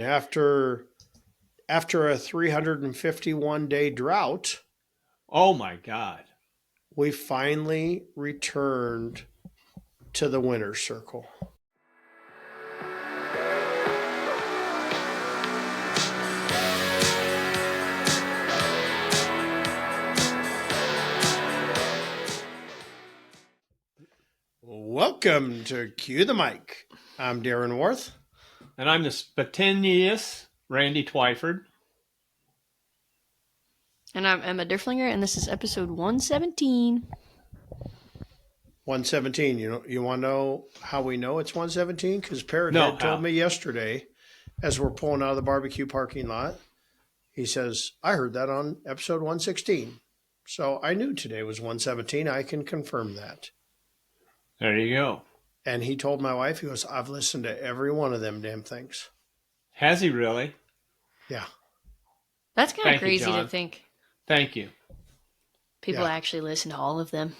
After a 351-day drought, Oh my God. we finally returned to the winner's circle. Welcome to Cue the Mic. I'm Darren Worth. And I'm the spontaneous Randy Twyford. And I'm Emma Derflinger, and this is episode 117. 117. You want to know how we know it's 117? Because Parrot No, Head told me yesterday, as we're pulling out of the barbecue parking lot, he says, I heard that on episode 116. So I knew today was 117. I can confirm that. There you go. And he told my wife, he goes, I've listened to every one of them damn things. Has he really? Yeah. That's kind of Thank you, crazy John. to think Thank you. people Yeah. actually listen to all of them.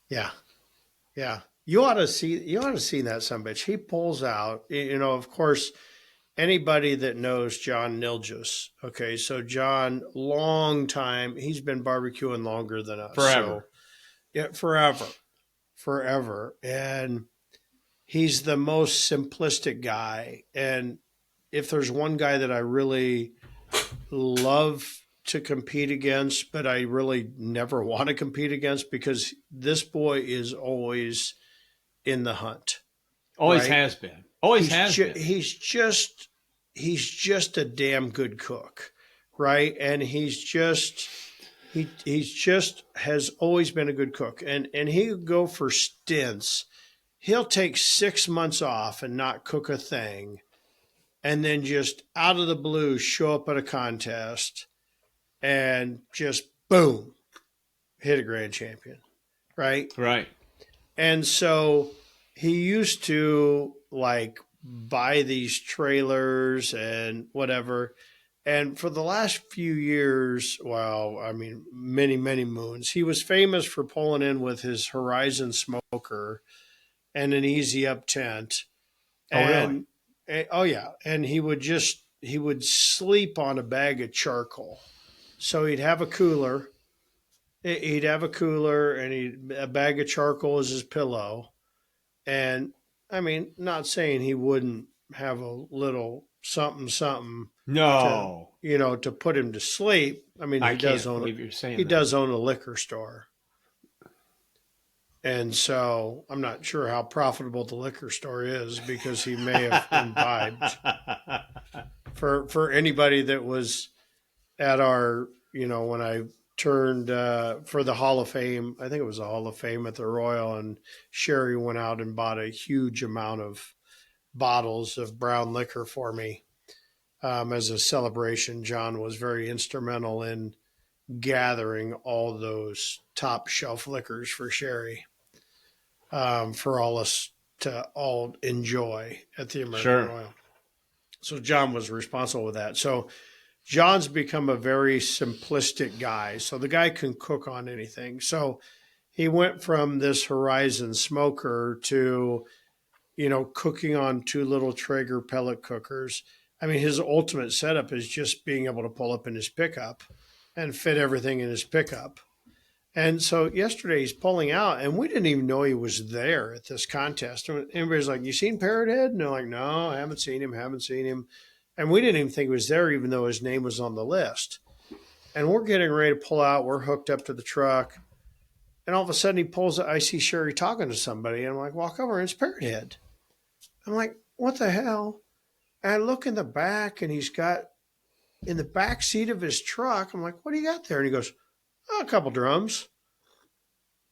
Yeah. Yeah. You ought to see that sumbitch. He pulls out, of course, anybody that knows John Nilgis. Okay. So John, long time, he's been barbecuing longer than us. Forever. So, yeah, forever. And he's the most simplistic guy. And if there's one guy that I really love to compete against, but I really never want to compete against, because this boy is always in the hunt. Always right? has been. Always has been. He's just a damn good cook, right? And he's just has always been a good cook. And he'll go for stints. He'll take 6 months off and not cook a thing, and then just out of the blue show up at a contest and just boom, hit a grand champion, right? Right. And so he used to like buy these trailers and whatever. And for the last few years, well, I mean, many, many moons, he was famous for pulling in with his Horizon smoker and an easy up tent. Oh, really? Oh yeah. And he would sleep on a bag of charcoal. So he'd have a cooler. He'd have a cooler, and a bag of charcoal as his pillow. And I mean, not saying he wouldn't have a little something to No. to put him to sleep. I mean, I he can't does own believe you're saying he that. does own a liquor store. And so I'm not sure how profitable the liquor store is, because he may have imbibed. For anybody that was at our, when I turned for the Hall of Fame, I think it was the Hall of Fame at the Royal, and Sherry went out and bought a huge amount of bottles of brown liquor for me as a celebration. John was very instrumental in gathering all those top shelf liquors for Sherry, for all us to all enjoy at the American Royal. So John was responsible with that. So John's become a very simplistic guy. So the guy can cook on anything. So he went from this Horizon smoker to, cooking on two little Traeger pellet cookers. I mean, his ultimate setup is just being able to pull up in his pickup and fit everything in his pickup. And so yesterday he's pulling out, and we didn't even know he was there at this contest. And everybody's like, you seen Parrot Head? And they're like, no, I haven't seen him. And we didn't even think he was there, even though his name was on the list. And we're getting ready to pull out. We're hooked up to the truck. And all of a sudden he pulls I see Sherry talking to somebody. And I'm like, walk over, and it's Parrot Head. I'm like, what the hell? And I look in the back, and he's got in the back seat of his truck. I'm like, what do you got there? And he goes, oh, a couple drums.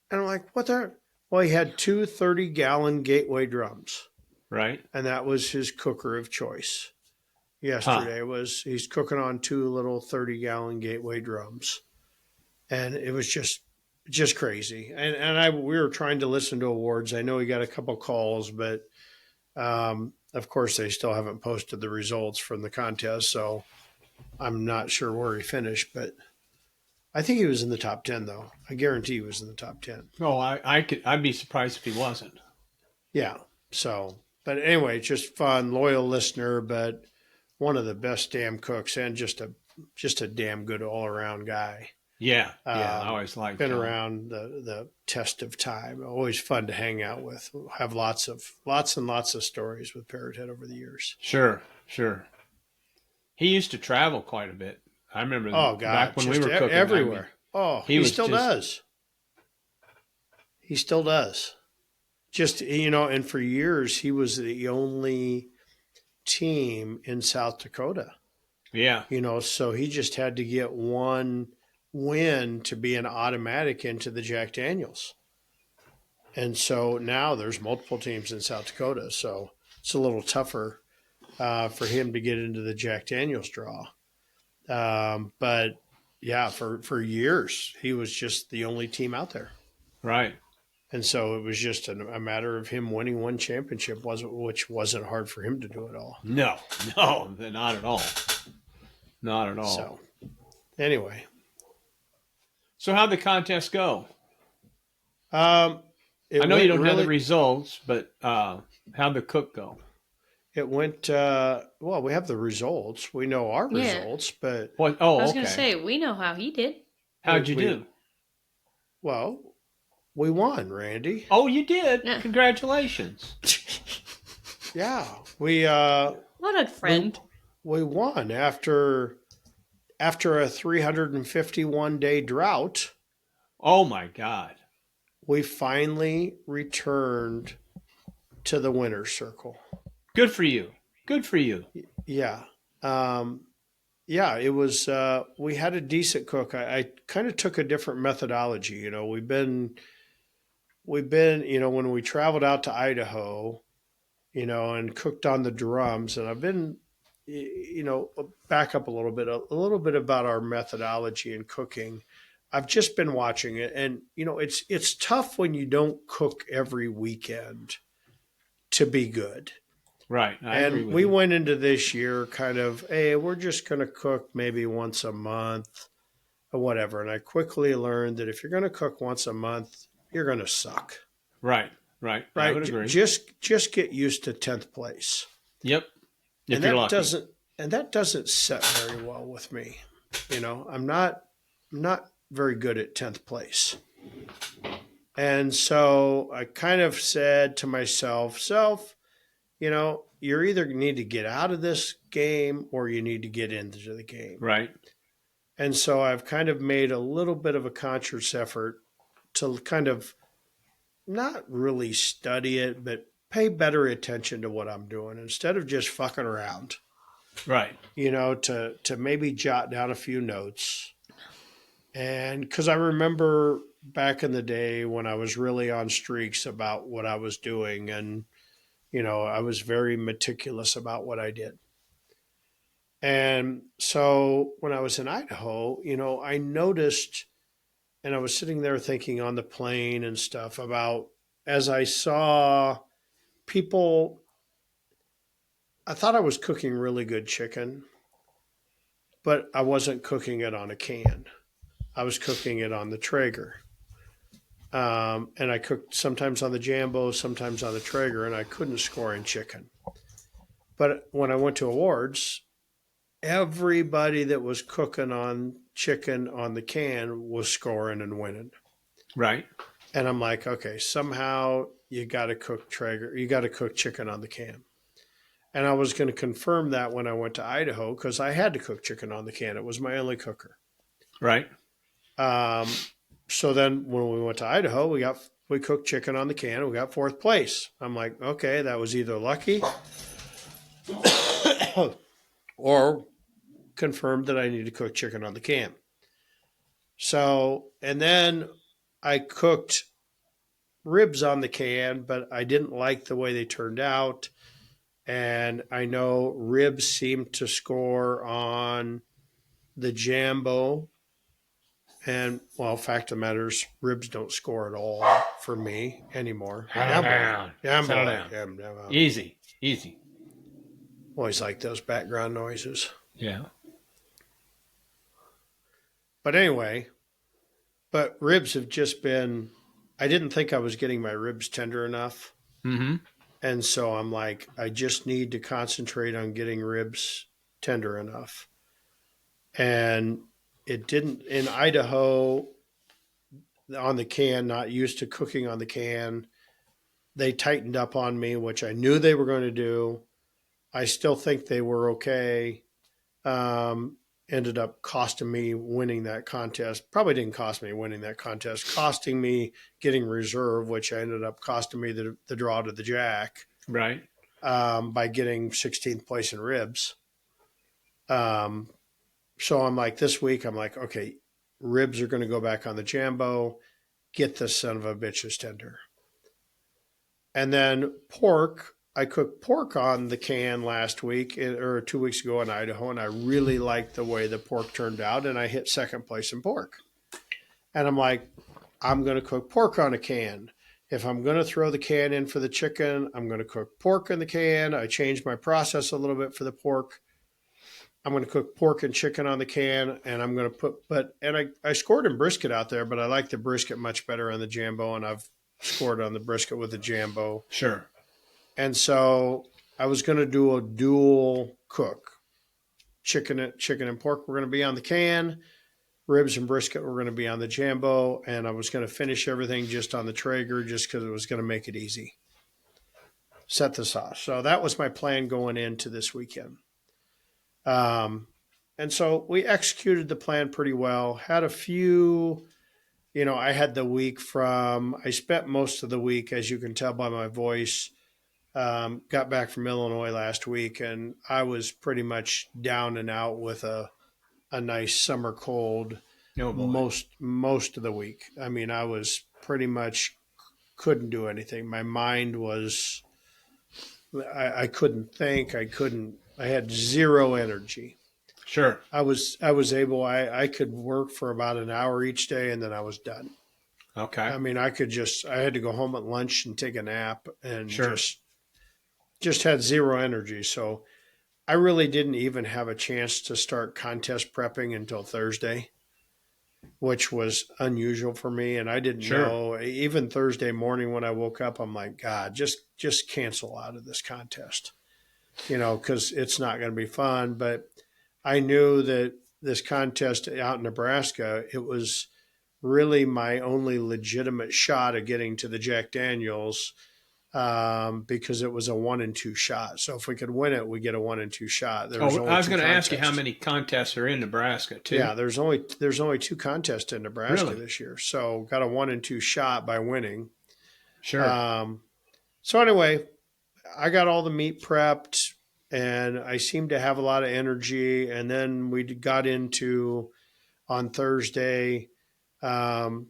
And I'm like, what the? Well, he had two 30-gallon Gateway drums. Right. And that was his cooker of choice. Yesterday was he's cooking on two little 30-gallon Gateway drums. And it was just crazy. And we were trying to listen to awards. I know he got a couple calls, but of course they still haven't posted the results from the contest, so I'm not sure where he finished, but I think he was in the top 10, though. I guarantee he was in the top 10. Oh, I'd be surprised if he wasn't. Yeah. So, but anyway, just fun, loyal listener, but one of the best damn cooks and just a damn good all around guy. Yeah. I always liked Been John. around the test of time. Always fun to hang out with. Have lots and lots of stories with Parrot Head over the years. Sure. He used to travel quite a bit. I remember back when we were cooking. Everywhere. He still just- does. He still does. Just, and for years he was the only team in South Dakota. Yeah. So he just had to get one win to be an automatic into the Jack Daniels. And so now there's multiple teams in South Dakota. So it's a little tougher for him to get into the Jack Daniels draw. But yeah, for years, he was just the only team out there. Right. And so it was just a matter of him winning one championship, which wasn't hard for him to do at all. No, not at all. Not at all. So anyway. So how'd the contest go? I know you don't know the results, but how'd the cook go? It went, well, we have the results. We know our Yeah. results, but, What? Oh, I was okay. going to say, we know how he did. How'd you we- do? well, we won, Randy. Oh, you did. Yeah. Congratulations. Yeah. We What a friend. won after a 351-day drought. Oh my God. We finally returned to the winner's circle. Good for you. Good for you. Yeah. Yeah, it was, we had a decent cook. I kind of took a different methodology. We've been, when we traveled out to Idaho, and cooked on the drums, and I've been, back up a little bit about our methodology in cooking. I've just been watching it, and, it's tough when you don't cook every weekend to be good. Right. I agree And with we you. went into this year kind of, hey, we're just going to cook maybe once a month or whatever. And I quickly learned that if you're going to cook once a month, you're going to suck. Right. Right? I would agree. Just get used to 10th place. Yep. If and you're that lucky. doesn't set very well with me. I'm not very good at 10th place. And so I kind of said to myself, you either need to get out of this game or you need to get into the game. Right. And so I've kind of made a little bit of a conscious effort to kind of not really study it, but pay better attention to what I'm doing instead of just fucking around, Right. to maybe jot down a few notes. And because I remember back in the day when I was really on streaks about what I was doing, and I was very meticulous about what I did. And so when I was in Idaho, I noticed, and I was sitting there thinking on the plane and stuff about, as I saw people, I thought I was cooking really good chicken, but I wasn't cooking it on a can. I was cooking it on the Traeger. And I cooked sometimes on the Jambo, sometimes on the Traeger, and I couldn't score in chicken. But when I went to awards, everybody that was cooking on chicken on the can was scoring and winning. Right. And I'm like, okay, somehow you got to cook Traeger, you got to cook chicken on the can. And I was going to confirm that when I went to Idaho because I had to cook chicken on the can. It was my only cooker. Right. So then when we went to Idaho, we cooked chicken on the can and we got 4th place. I'm like, okay, that was either lucky or confirmed that I need to cook chicken on the can. So, and then I cooked ribs on the can, but I didn't like the way they turned out. And I know ribs seem to score on the Jambo. And, well, fact of the matter is, ribs don't score at all for me anymore. Settle down. Easy. Always like those background noises. Yeah. But anyway, ribs have just been, I didn't think I was getting my ribs tender enough. Mm-hmm. And so I'm like, I just need to concentrate on getting ribs tender enough. And it didn't, in Idaho, on the can, not used to cooking on the can, they tightened up on me, which I knew they were going to do. I still think they were okay. Ended up costing me winning that contest. Probably didn't cost me winning that contest, costing me getting reserve, which ended up costing me the draw to the jack. Right. By getting 16th place in ribs. So I'm like, this week, I'm like, okay, ribs are going to go back on the Jambo. Get this son of a bitch's tender. And then pork, I cooked pork on the can last week or 2 weeks ago in Idaho, and I really liked the way the pork turned out, and I hit second place in pork. And I'm like, I'm going to cook pork on a can. If I'm going to throw the can in for the chicken, I'm going to cook pork in the can. I changed my process a little bit for the pork. I'm going to cook pork and chicken on the can, and I'm going to I scored in brisket out there, but I like the brisket much better on the Jambo, and I've scored on the brisket with the Jambo. Sure. And so I was going to do a dual cook. Chicken and pork were going to be on the can. Ribs and brisket were going to be on the Jambo, and I was going to finish everything just on the Traeger just because it was going to make it easy. Set the sauce. So that was my plan going into this weekend. And so we executed the plan pretty well. Had a few, I had the week I spent most of the week, as you can tell by my voice, got back from Illinois last week, and I was pretty much down and out with a nice summer cold most of the week. I mean, I was pretty much couldn't do anything. My mind was, I couldn't think. I had zero energy. Sure. I could work for about an hour each day, and then I was done. Okay. I mean, I had to go home at lunch and take a nap, and sure. just had zero energy. So I really didn't even have a chance to start contest prepping until Thursday, which was unusual for me. And I didn't know, even Thursday morning when I woke up, I'm like, God, just cancel out of this contest, because it's not going to be fun. But I knew that this contest out in Nebraska, it was really my only legitimate shot at getting to the Jack Daniels, because it was a 1 and 2 shot. So if we could win it, we get a 1 and 2 shot. I was going to ask you how many contests are in Nebraska too. Yeah, there's only 2 contests in Nebraska this year. So got a 1 and 2 shot by winning. Sure. So anyway, I got all the meat prepped, and I seemed to have a lot of energy. And then we got into on Thursday. Sherry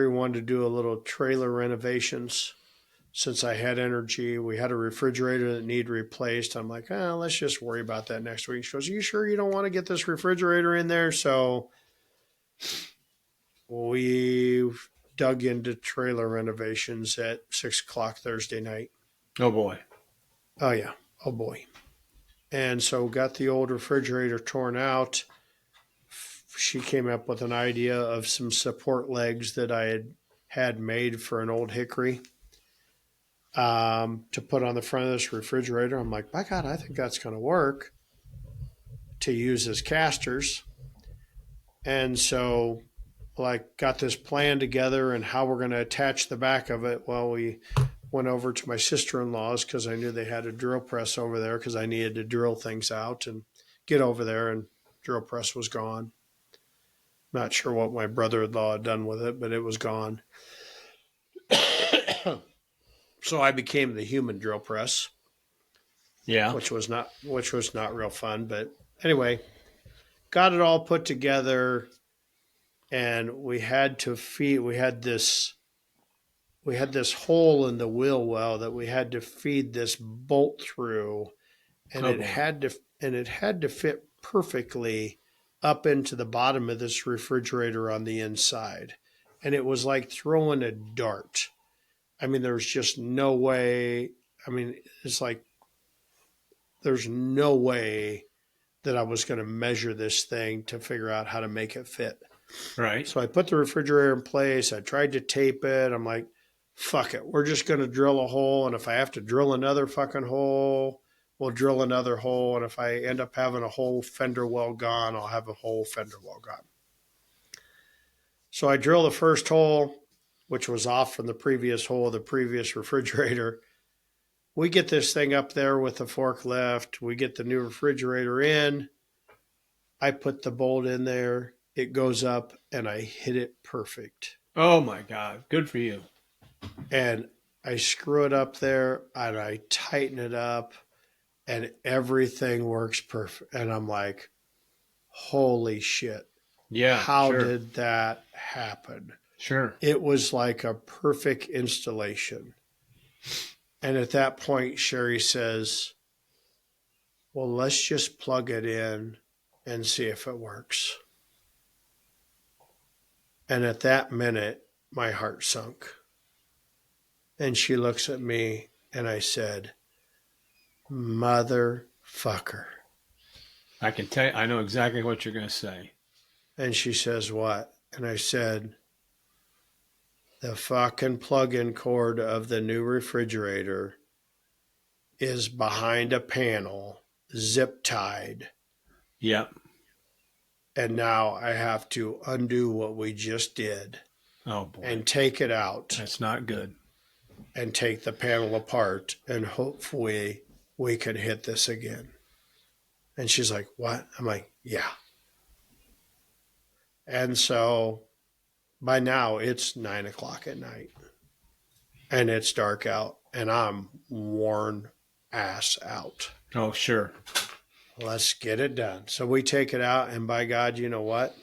wanted to do a little trailer renovations. Since I had energy, we had a refrigerator that needed replaced. I'm like, let's just worry about that next week. She goes, are you sure you don't want to get this refrigerator in there? So we dug into trailer renovations at 6:00 Thursday night. Oh, boy. Oh, yeah. Oh, boy. And so got the old refrigerator torn out. She came up with an idea of some support legs that I had made for an old hickory, to put on the front of this refrigerator. I'm like, by God, I think that's going to work to use as casters. And so got this plan together and how we're going to attach the back of it. Well, we went over to my sister-in-law's because I knew they had a drill press over there because I needed to drill things out and get over there, and drill press was gone. Not sure what my brother-in-law had done with it, but it was gone. So I became the human drill press. Yeah. Which was not real fun. But anyway, got it all put together, and we had this hole in the wheel well that we had to feed this bolt through, and it had to fit perfectly up into the bottom of this refrigerator on the inside. And it was like throwing a dart. I mean, there's just no way. I mean, it's like there's no way that I was going to measure this thing to figure out how to make it fit. Right. So I put the refrigerator in place. I tried to tape it. I'm like, fuck it. We're just going to drill a hole. And if I have to drill another fucking hole, we'll drill another hole. And if I end up having a whole fender well gone, I'll have a whole fender well gone. So I drill the first hole, which was off from the previous hole of the previous refrigerator. We get this thing up there with the forklift. We get the new refrigerator in. I put the bolt in there. It goes up, and I hit it perfect. Oh, my God. Good for you. And I screw it up there, and I tighten it up, and everything works perfect. And I'm like, holy shit. Yeah. How did that happen? Sure. It was like a perfect installation. And at that point, Sherry says, well, let's just plug it in and see if it works. And at that minute, my heart sunk. And she looks at me, and I said, motherfucker. I can tell you, I know exactly what you're going to say. And she says, what? And I said, the fucking plug-in cord of the new refrigerator is behind a panel, zip tied. Yep. And now I have to undo what we just did. Oh, boy. And take it out. That's not good. And take the panel apart. And hopefully we can hit this again. And she's like, what? I'm like, yeah. And so by now it's 9 o'clock at night. And it's dark out. And I'm worn ass out. Oh, sure. Let's get it done. So we take it out, and by God, you know what?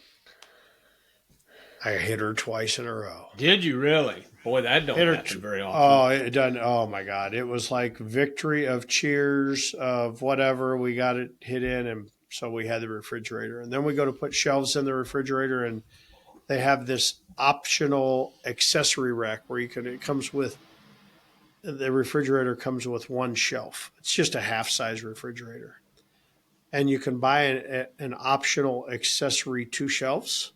I hit her twice in a row. Did you really? Boy, that don't happen very often. Oh, it doesn't. Oh my God! It was like victory of cheers of whatever. We got it hit in, and so we had the refrigerator, and then we go to put shelves in the refrigerator, and they have this optional accessory rack where you can. It comes with the refrigerator comes with one shelf. It's just a half-size refrigerator. And you can buy an optional accessory 2 shelves.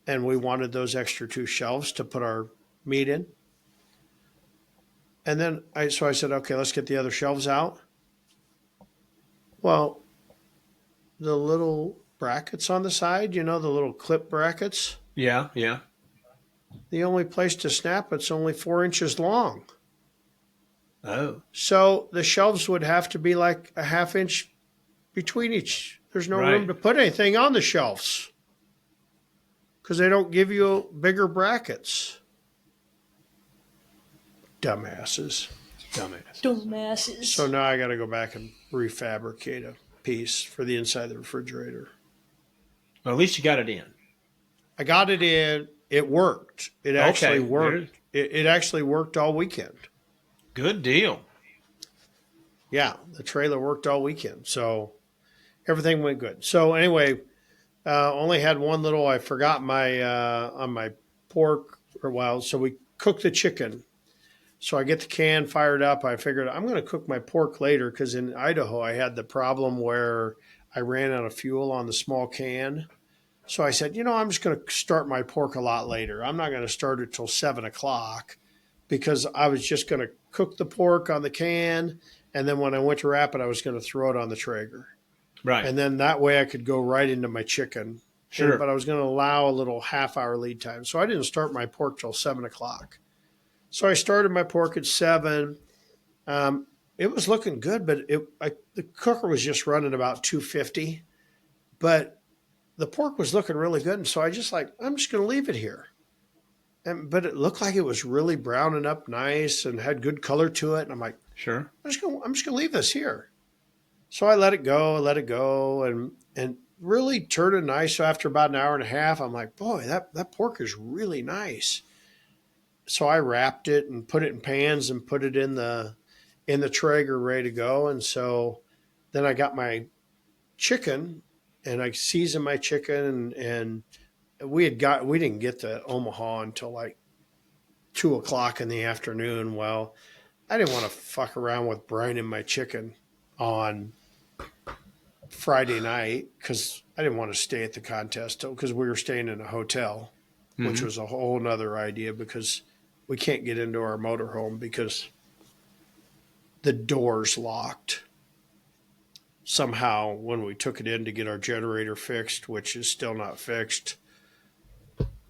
And we wanted those extra 2 shelves to put our meat in. And then I said, okay, let's get the other shelves out. Well, the little brackets on the side, the little clip brackets. Yeah. The only place to snap it's only 4 inches long. Oh. So the shelves would have to be like a half inch between each. There's no room to put anything on the shelves because they don't give you bigger brackets. Dumbasses. Dumbasses. So now I got to go back and refabricate a piece for the inside of the refrigerator. Well, at least you got it in. I got it in. It worked. It actually worked. It actually worked all weekend. Good deal. Yeah, the trailer worked all weekend. So everything went good. So anyway, only had one little, I forgot my, on my pork for a while. So we cooked the chicken. So I get the can fired up. I figured I'm going to cook my pork later because in Idaho I had the problem where I ran out of fuel on the small can. So I said, I'm just going to start my pork a lot later. I'm not going to start it till 7 o'clock because I was just going to cook the pork on the can. And then when I went to wrap it, I was going to throw it on the Traeger. Right. And then that way I could go right into my chicken. Sure. But I was going to allow a little half-hour lead time. So I didn't start my pork till 7 o'clock. So I started my pork at 7. It was looking good, but the cooker was just running about 250. But the pork was looking really good. And so I'm just going to leave it here. But it looked like it was really browning up nice and had good color to it. And I'm like, sure, I'm just going to leave this here. So I let it go, and really turned it nice. So after about an hour and a half, I'm like, boy, that pork is really nice. So I wrapped it and put it in pans and put it in the Traeger ready to go. And so then I got my chicken and I seasoned my chicken and we didn't get to Omaha until like 2 o'clock in the afternoon. Well, I didn't want to fuck around with brining my chicken on Friday night because I didn't want to stay at the contest because we were staying in a hotel, which was a whole nother idea because we can't get into our motorhome because the door's locked. somehow when we took it in to get our generator fixed, which is still not fixed,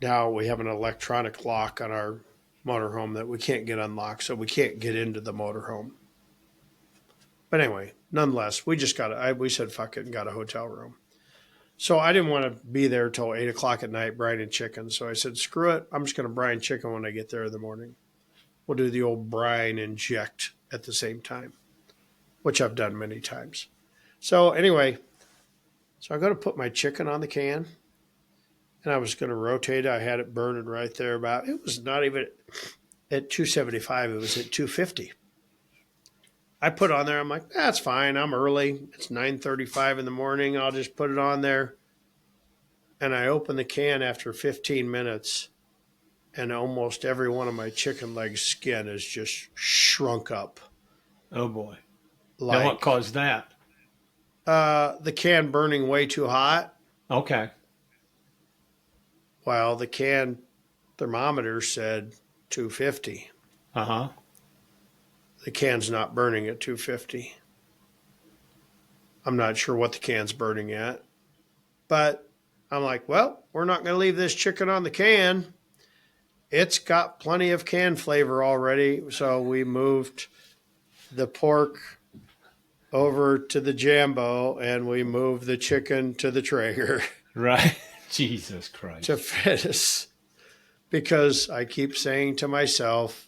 now we have an electronic lock on our motorhome that we can't get unlocked, so we can't get into the motorhome. But anyway, nonetheless, we said fuck it and got a hotel room. So I didn't want to be there till 8 o'clock at night brining chicken. So I said, screw it. I'm just going to brine chicken when I get there in the morning. We'll do the old brine inject at the same time, which I've done many times. So anyway, I go to put my chicken on the can, and I was going to rotate it. I had it burning right there it was not even at 275. It was at 250. I put it on there. I'm like, that's fine. I'm early. It's 9:35 in the morning. I'll just put it on there. And I open the can after 15 minutes, and almost every one of my chicken leg skin is just shrunk up. Oh, boy. Now, what caused that? The can burning way too hot. Okay. Well, the can thermometer said 250. Uh-huh. The can's not burning at 250. I'm not sure what the can's burning at. But I'm like, well, we're not going to leave this chicken on the can. It's got plenty of can flavor already. So we moved the pork over to the Jambo, and we moved the chicken to the Traeger. Right. Jesus Christ. To fit us. Because I keep saying to myself,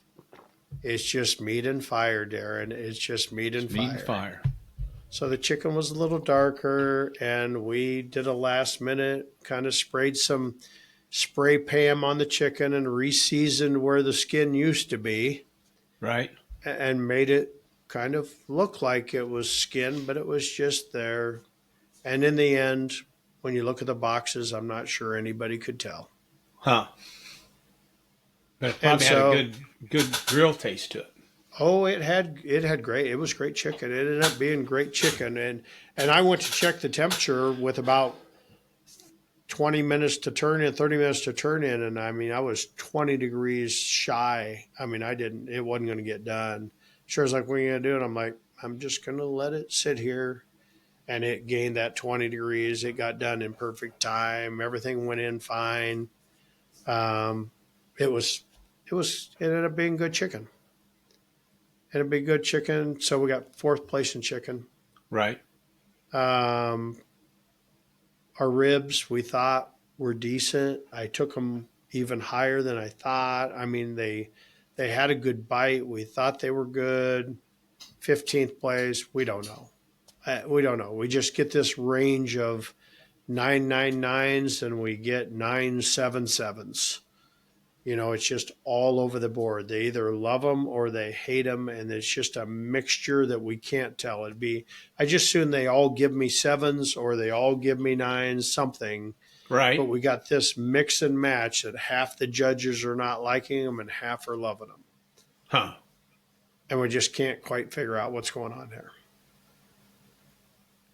it's just meat and fire, Darren. It's just meat and fire. Meat and fire. So the chicken was a little darker, and we did a last minute, kind of sprayed some spray Pam on the chicken and re-seasoned where the skin used to be. Right. And made it kind of look like it was skin, but it was just there. And in the end, when you look at the boxes, I'm not sure anybody could tell. Huh. But it probably had a good grill taste to it. Oh, it had great. It was great chicken. It ended up being great chicken, and I went to check the temperature with about 20 minutes to turn in, 30 minutes to turn in, and I mean I was 20 degrees shy. I mean it wasn't going to get done. Sure, was like, what are you going to do? And I'm like, I'm just going to let it sit here, and it gained that 20 degrees. It got done in perfect time. Everything went in fine. It ended up being good chicken. It'd be good chicken. So we got fourth place in chicken. Right. Our ribs we thought were decent. I took them even higher than I thought. I mean, they had a good bite. We thought they were good. 15th place. We don't know. We don't know. We just get this range of 999s and we get 977s. You know, it's just all over the board. They either love them or they hate them, and it's just a mixture that we can't tell. I just assume they all give me 7s or they all give me 9s, something. Right. But we got this mix and match that half the judges are not liking them and half are loving them. Huh. And we just can't quite figure out what's going on there.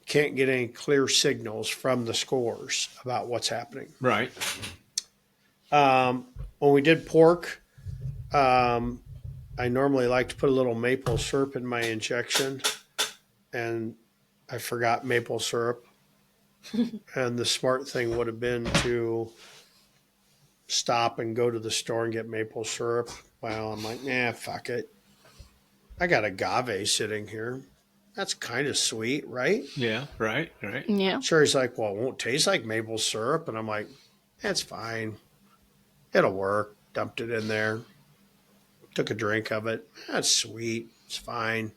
Can't get any clear signals from the scores about what's happening. Right. When we did pork, I normally like to put a little maple syrup in my injection, and I forgot maple syrup. And the smart thing would have been to stop and go to the store and get maple syrup. Well, I'm like, nah, fuck it. I got agave sitting here. That's kind of sweet, right? Yeah, right. Yeah. Sherry's like, well, it won't taste like maple syrup. And I'm like, that's fine. It'll work. Dumped it in there. Took a drink of it. That's sweet. It's fine.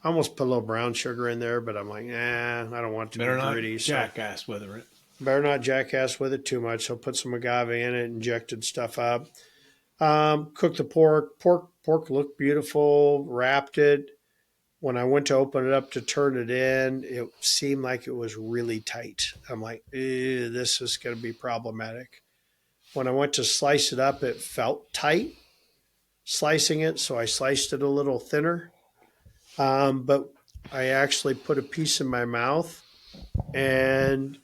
I almost put a little brown sugar in there, but I'm like, I don't want to be gritty. Jackass with it. Better not jackass with it too much. So put some agave in it, injected stuff up. Cooked the pork. Pork looked beautiful. Wrapped it. When I went to open it up to turn it in, it seemed like it was really tight. I'm like, this is going to be problematic. When I went to slice it up, it felt tight slicing it, so I sliced it a little thinner. But I actually put a piece in my mouth, and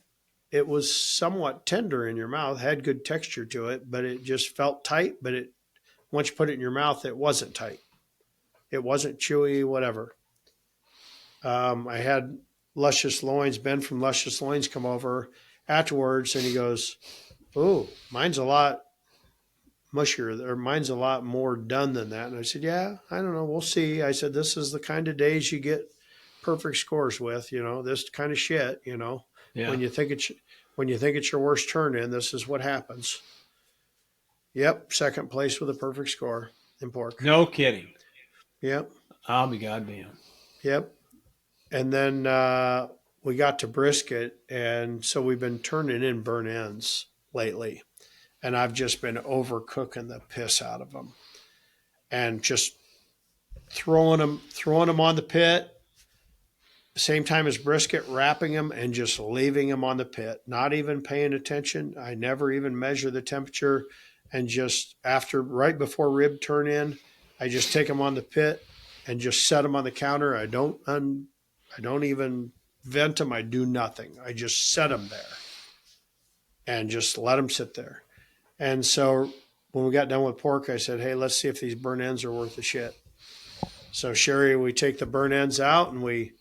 it was somewhat tender in your mouth, had good texture to it, but it just felt tight. But once you put it in your mouth, it wasn't tight. It wasn't chewy, whatever. I had Luscious Loins, Ben from Luscious Loins, come over afterwards, and he goes, "Oh, mine's a lot mushier, or mine's a lot more done than that." And I said, "Yeah, I don't know. We'll see." I said, "This is the kind of days you get perfect scores with, this kind of shit, Yeah. when you think it's your worst turn in, this is what happens." Yep, second place with a perfect score in pork. No kidding. Yep, I'll be goddamn. yep. And then we got to brisket, and so we've been turning in burnt ends lately, and I've just been overcooking the piss out of them, and just throwing them on the pit, same time as brisket, wrapping them and just leaving them on the pit, not even paying attention. I never even measure the temperature, and just right before rib turn in, I just take them on the pit and just set them on the counter. I don't even vent them. I do nothing. I just set them there and just let them sit there. And so when we got done with pork, I said, "Hey, let's see if these burnt ends are worth the shit." So Sherry, we take the burnt ends out and we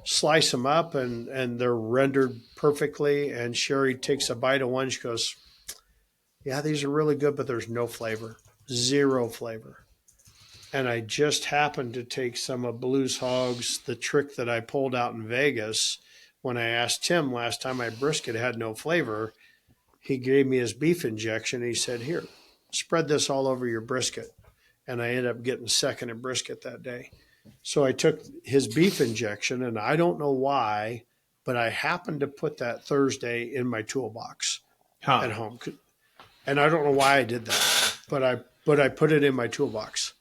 slice them up, and they're rendered perfectly. And Sherry takes a bite of one. She goes, "Yeah, these are really good, but there's no flavor, zero flavor." And I just happened to take some of Blues Hog's, the trick that I pulled out in Vegas when I asked Tim last time my brisket had no flavor. He gave me his beef injection. He said, "Here, spread this all over your brisket." And I ended up getting second in brisket that day. So I took his beef injection, and I don't know why, but I happened to put that Thursday in my toolbox at home. And I don't know why I did that, but I put it in my toolbox.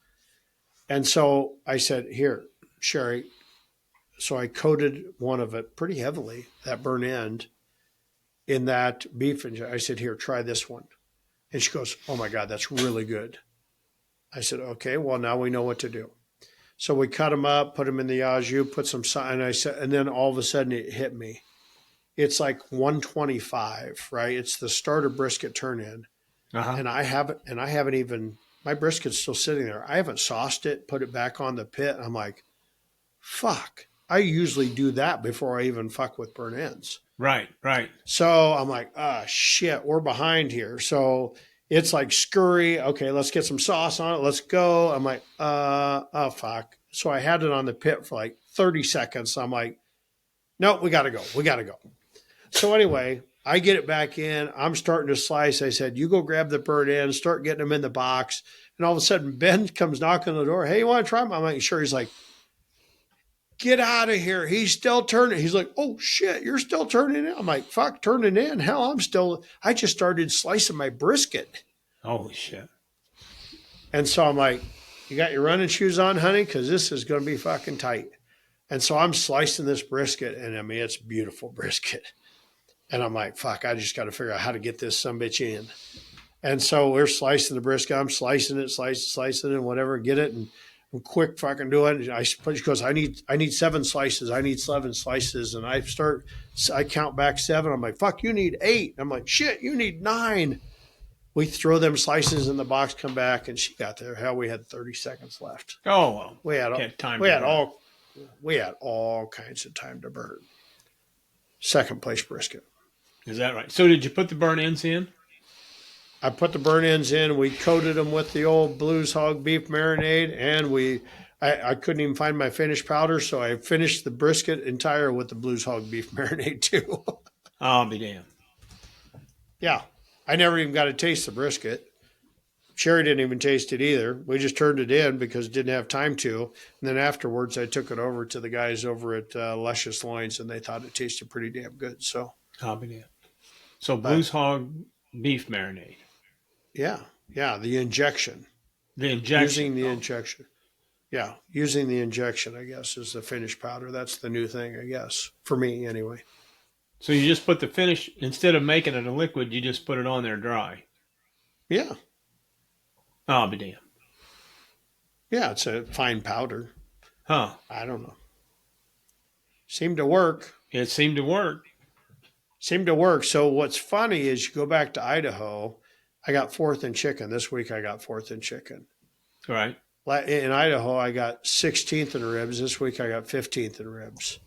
And so I said, "Here, Sherry." So I coated one of it pretty heavily, that burnt end, in that beef injection. I said, "Here, try this one." And she goes, "Oh my God, that's really good." I said, "Okay, well, now we know what to do." So we cut them up, put them in the au jus, put some, and I said, and then all of a sudden it hit me. It's like 125, right? It's the starter brisket turn in. And I haven't even, my brisket's still sitting there. I haven't sauced it, put it back on the pit. I'm like, fuck. I usually do that before I even fuck with burnt ends. Right. So I'm like, shit, we're behind here. So it's like scurry. Okay, let's get some sauce on it. Let's go. I'm like, oh, fuck. So I had it on the pit for like 30 seconds. I'm like, no, we got to go. We got to go. So anyway, I get it back in. I'm starting to slice. I said, "You go grab the burnt ends, start getting them in the box." And all of a sudden, Ben comes knocking on the door. "Hey, you want to try them?" I'm like, "Sure." He's like, "Get out of here." He's still turning. He's like, "Oh, shit, you're still turning in?" I'm like, "Fuck, turning in? Hell, I just started slicing my brisket." Holy shit. And so I'm like, "You got your running shoes on, honey? Because this is going to be fucking tight." And so I'm slicing this brisket, and I mean, it's beautiful brisket. And I'm like, fuck, I just got to figure out how to get this sumbitch in. And so we're slicing the brisket. I'm slicing it, and whatever, get it, and I'm quick fucking do it. And she goes, I need 7 slices. I need 7 slices. And I count back 7. I'm like, fuck, you need 8. I'm like, shit, you need 9. We throw them slices in the box, come back, and she got there. Hell, we had 30 seconds left. Oh, well. We had all kinds of time to burn. Second place brisket. Is that right? So did you put the burnt ends in? I put the burnt ends in. We coated them with the old Blues Hog beef marinade, and I couldn't even find my finished powder, so I finished the brisket entire with the Blues Hog beef marinade too. I'll be damned. Yeah, I never even got to taste the brisket. Sherry didn't even taste it either. We just turned it in because didn't have time to. And then afterwards, I took it over to the guys over at Luscious Loins, and they thought it tasted pretty damn good. So I'll be damned. So Blues Hog beef marinade. Yeah, the injection. The injection. Using the injection. Yeah, using the injection, I guess, is the finished powder. That's the new thing, I guess, for me anyway. So you just put the finish, instead of making it a liquid, you just put it on there dry. Yeah. I'll be damned. Yeah, it's a fine powder. Huh. I don't know. Seemed to work. It seemed to work. So what's funny is you go back to Idaho, I got 4th in chicken. This week I got 4th in chicken. Right. In Idaho, I got 16th in ribs. This week I got 15th in ribs.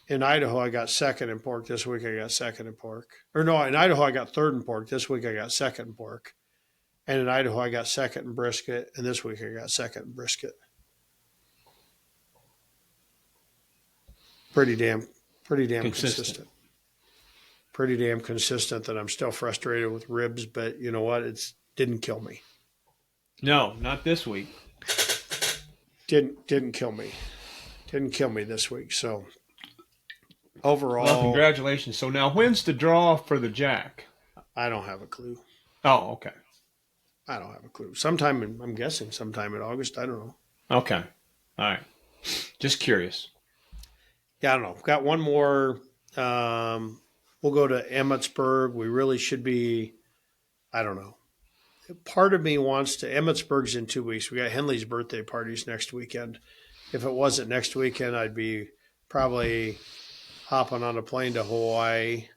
in Idaho, I got second in pork. This week I got second in pork. Or no, in Idaho, I got third in pork. This week I got second in pork. And in Idaho, I got second in brisket. And this week I got second in brisket. Pretty damn consistent. Pretty damn consistent that I'm still frustrated with ribs, but you know what? It didn't kill me. No, not this week. Didn't kill me. Didn't kill me this week. So overall, well, congratulations. So now, when's the draw for the Jack? I don't have a clue. Oh, okay. I don't have a clue. I'm guessing sometime in August. I don't know. Okay. All right. Just curious. Yeah, I don't know. Got one more. We'll go to Emmetsburg. We really should be, I don't know. Part of me wants to, Emmetsburg's in 2 weeks. We got Henley's birthday parties next weekend. If it wasn't next weekend, I'd be probably hopping on a plane to Hawaii.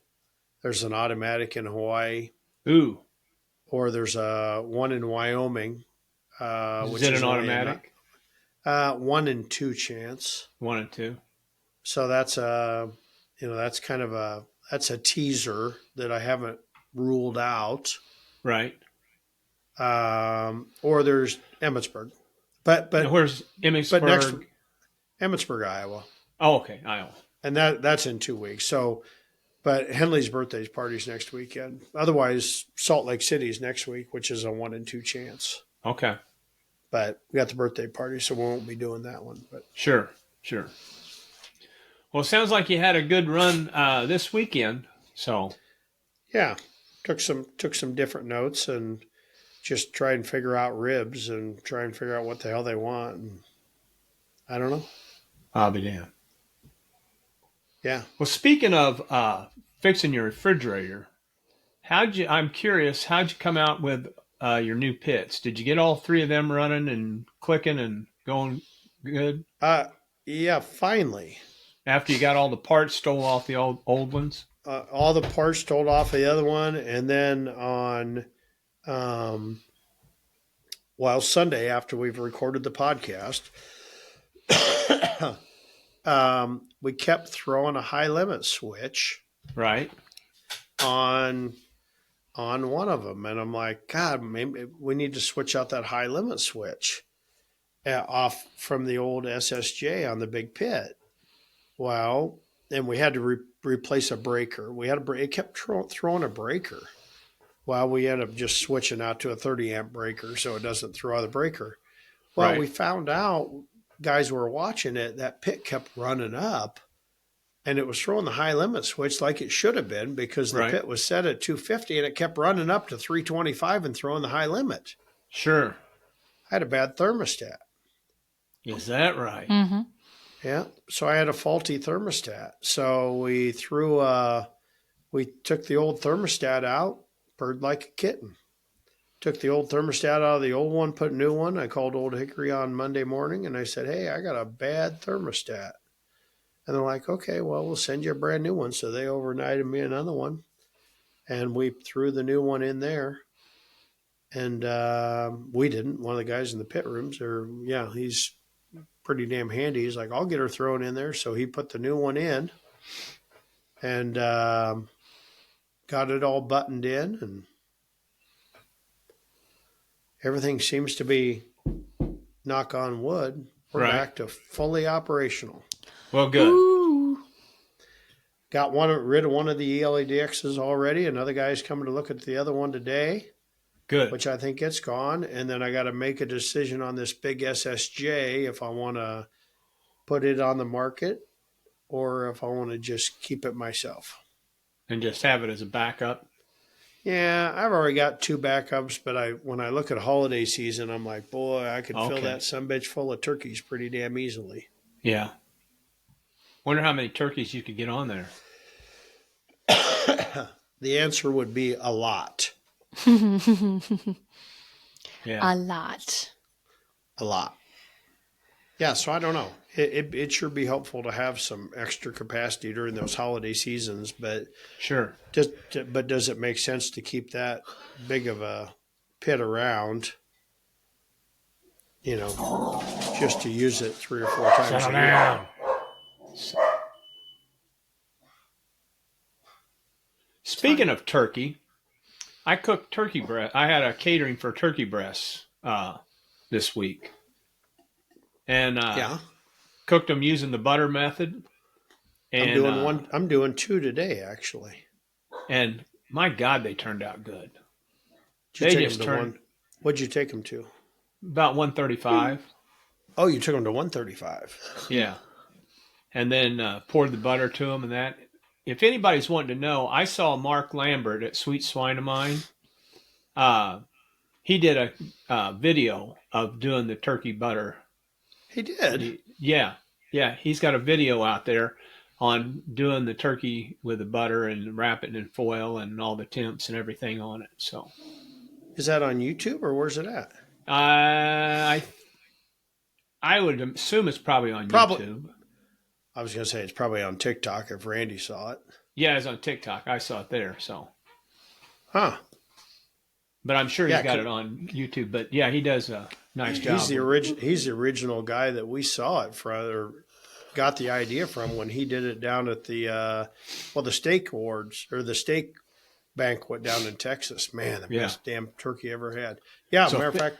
There's an automatic in Hawaii. Ooh. Or there's one in Wyoming. Is it an automatic? 1 in 2 chance. 1 and 2. So that's that's kind of that's a teaser that I haven't ruled out. Right. Or there's Emmetsburg. But where's Emmetsburg? But Emmetsburg, Iowa. Oh, okay, Iowa. And that's in 2 weeks. So, but Henley's birthday party's next weekend. Otherwise, Salt Lake City's next week, which is a 1 in 2 chance. Okay. But we got the birthday party, so we won't be doing that one. But sure. Well, it sounds like you had a good run this weekend. So, yeah, took some different notes and just try and figure out ribs and try and figure out what the hell they want. And I don't know. I'll be damned. Yeah. Well, speaking of fixing your refrigerator, I'm curious, how'd you come out with your new pits? Did you get all 3 of them running and clicking and going good? Yeah, finally. After you got all the parts stole off the old ones? All the parts stole off the other one, and then on Sunday after we've recorded the podcast, we kept throwing a high limit switch right on one of them, and I'm like, God, maybe we need to switch out that high limit switch off from the old SSJ on the big pit. Well, and we had to replace a breaker. It kept throwing a breaker. Well, we ended up just switching out to a 30 amp breaker so it doesn't throw out the breaker. Well, right. We found out, guys were watching it, that pit kept running up and it was throwing the high limit switch like it should have been because the pit was set at 250 and it kept running up to 325 and throwing the high limit. Sure. I had a bad thermostat. Is that right? Mm-hmm. Yeah. So I had a faulty thermostat. So we took the old thermostat out, purred like a kitten. Took the old thermostat out of the old one, put a new one. I called Old Hickory on Monday morning and I said, hey, I got a bad thermostat. And they're like, okay, well, we'll send you a brand new one. So they overnighted me another one. And we threw the new one in there. And we didn't. One of the guys in the pit rooms, he's pretty damn handy. He's like, I'll get her thrown in there. So he put the new one in and got it all buttoned in. And everything seems to be, knock on wood, we're back to fully operational. Well, good. Ooh. Got rid of one of the ELEDXs already. Another guy's coming to look at the other one today. Good. Which I think it's gone. And then I got to make a decision on this big SSJ if I want to put it on the market or if I want to just keep it myself. And just have it as a backup? Yeah, I've already got 2 backups, but when I look at holiday season, I'm like, boy, I could fill that sumbitch full of turkeys pretty damn easily. Yeah. Wonder how many turkeys you could get on there. The answer would be a lot. Yeah. A lot. Yeah, so I don't know. It sure be helpful to have some extra capacity during those holiday seasons, but sure. But does it make sense to keep that big of a pit around? Just to use it 3 or 4 times a year. Speaking of turkey, I cooked turkey breast. I had a catering for turkey breasts this week, and Yeah. cooked them using the butter method. And, I'm doing 2 today, actually. And my God, they turned out good. Did you They take just them to turned one? What'd you take them to? about 135. Oh, you took them to 135. Yeah. And then poured the butter to them and that. If anybody's wanting to know, I saw Mark Lambert at Sweet Swine of Mine. He did a video of doing the turkey butter. He did. Yeah. He's got a video out there on doing the turkey with the butter and wrapping it in foil and all the temps and everything on it. So, Is that on YouTube or where's it at? I would assume it's probably on YouTube. I was going to say it's probably on TikTok if Randy saw it. Yeah, it's on TikTok. I saw it there. So, Huh. but I'm sure he's got it on YouTube. But yeah, he does a nice job. He's the original guy that we saw it from, or got the idea from when he did it down at the steak awards or the steak banquet down in Texas. Man, the best damn turkey ever had. Yeah, So, matter of fact,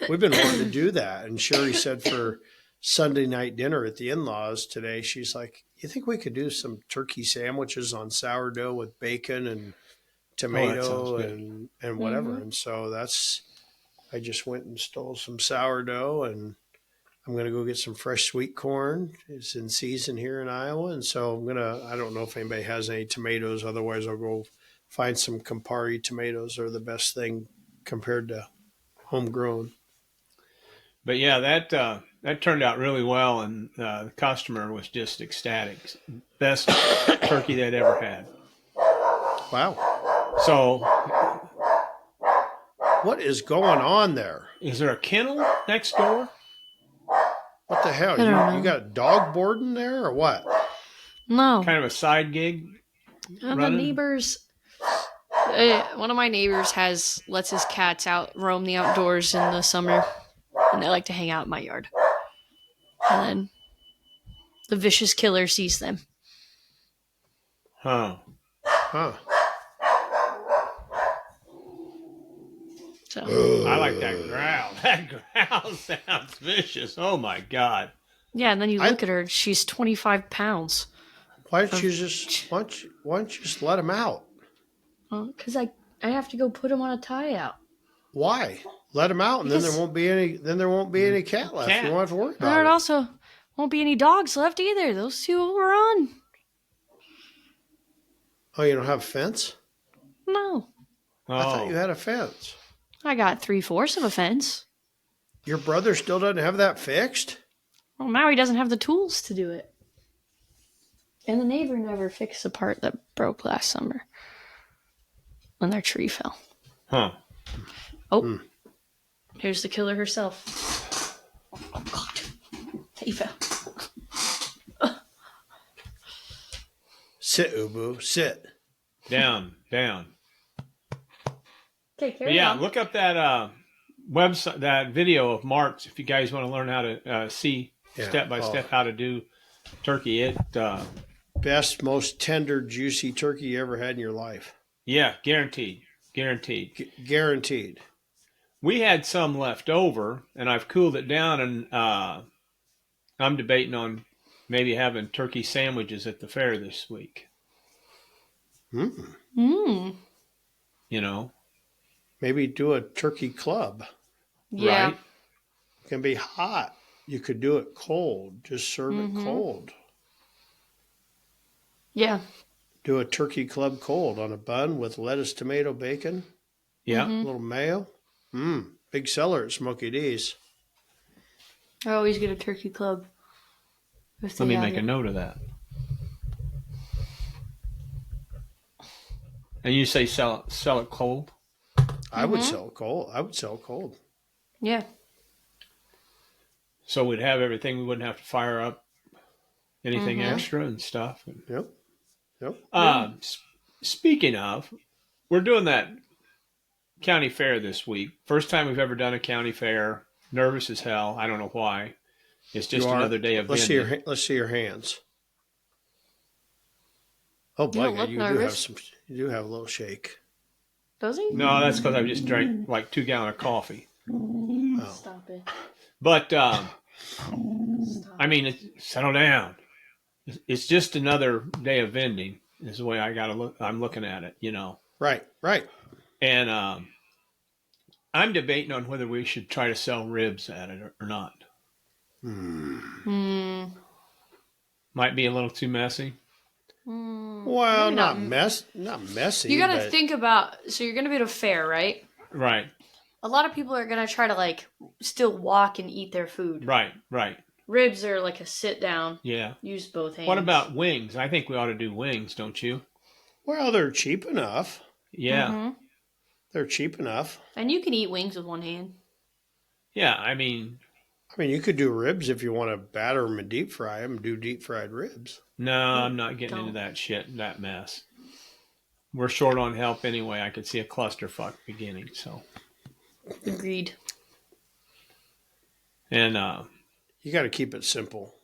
we've been wanting to do that. And Sherry said for Sunday night dinner at the in-laws today, she's like, you think we could do some turkey sandwiches on sourdough with bacon and tomato and whatever? And so I just went and stole some sourdough, and I'm going to go get some fresh sweet corn. It's in season here in Iowa. And so I don't know if anybody has any tomatoes. Otherwise I'll go find some Campari tomatoes. Are the best thing compared to homegrown. But yeah, that turned out really well, and the customer was just ecstatic. Best turkey they'd ever had. Wow. So, what is going on there? is there a kennel next door? What the hell? I don't know. You got a dog boarding there or what? No. Kind of a side gig? The running? neighbors. One of my neighbors lets his cats out roam the outdoors in the summer, and they like to hang out in my yard. And then the vicious killer sees them. Huh. So I like that growl. That growl sounds vicious. Oh my God. yeah, and then you look at her; she's 25 pounds. Why don't you just let him out? Because I have to go put him on a tie out. Why? Let him out, and then Because- there won't be any cat left. Cat. You won't have to worry There about it. also won't be any dogs left either. Those two will run. Oh, you don't have a fence? No, I thought Oh. you had a fence. I got 3/4 of a fence. Your brother still doesn't have that fixed? Well, now he doesn't have the tools to do it. And the neighbor never fixed the part that broke last summer when their tree fell. Huh. Oh, here's the killer herself. Oh, God. He fell. Sit, Ubu, sit. Down. Okay, But carry yeah, on. look up that website, that video of Mark's if you guys want to learn how to see step by step how to do turkey. It Best, most tender, juicy turkey you ever had in your life. yeah, guaranteed. Guaranteed. We had some left over, and I've cooled it down, and I'm debating on maybe having turkey sandwiches at the fair this week. Mm. You know, Maybe do a turkey club. Yeah. right? It can be hot. You could do it cold. Just serve it cold. Yeah. Do a turkey club cold on a bun with lettuce, tomato, bacon, Yeah. a little mayo. Big seller at Smoky D's. I always get a turkey club. if Let they me have make a it. note of that. And you say sell it cold? I would sell it cold. I would sell it cold. Yeah. So we'd have everything. We wouldn't have to fire up anything extra and stuff. Yep. Speaking of, we're doing that county fair this week. First time we've ever done a county fair. Nervous as hell. I don't know why. It's just You are? another day of Let's vending. see your hands. Oh, You boy, don't look you do have nervous. some. You do have a little shake. Does he? No, that's because I just drank like 2 gallons of coffee. Oh. Stop it. But Stop. I mean, settle down. It's just another day of vending. Is the way I gotta look. I'm looking at it, you know. Right. And I'm debating on whether we should try to sell ribs at it or not. Might be a little too messy. Well, Maybe not messy. You got to but- think about. So you're going to be at a fair, right? Right, A lot of people are going to try to like still walk and eat their food. right. Ribs are like a sit down. Yeah. Use both hands. What about wings? I think we ought to do wings, don't you? Well, they're cheap enough. Yeah. Mm-hmm. They're cheap enough. And you can eat wings with one hand. Yeah, I mean, You could do ribs if you want to batter them and deep fry them. Do deep fried ribs. no, I'm not getting into that shit, that mess. We're short on help anyway. I could see a clusterfuck beginning, so. Agreed. And, You got to keep it simple.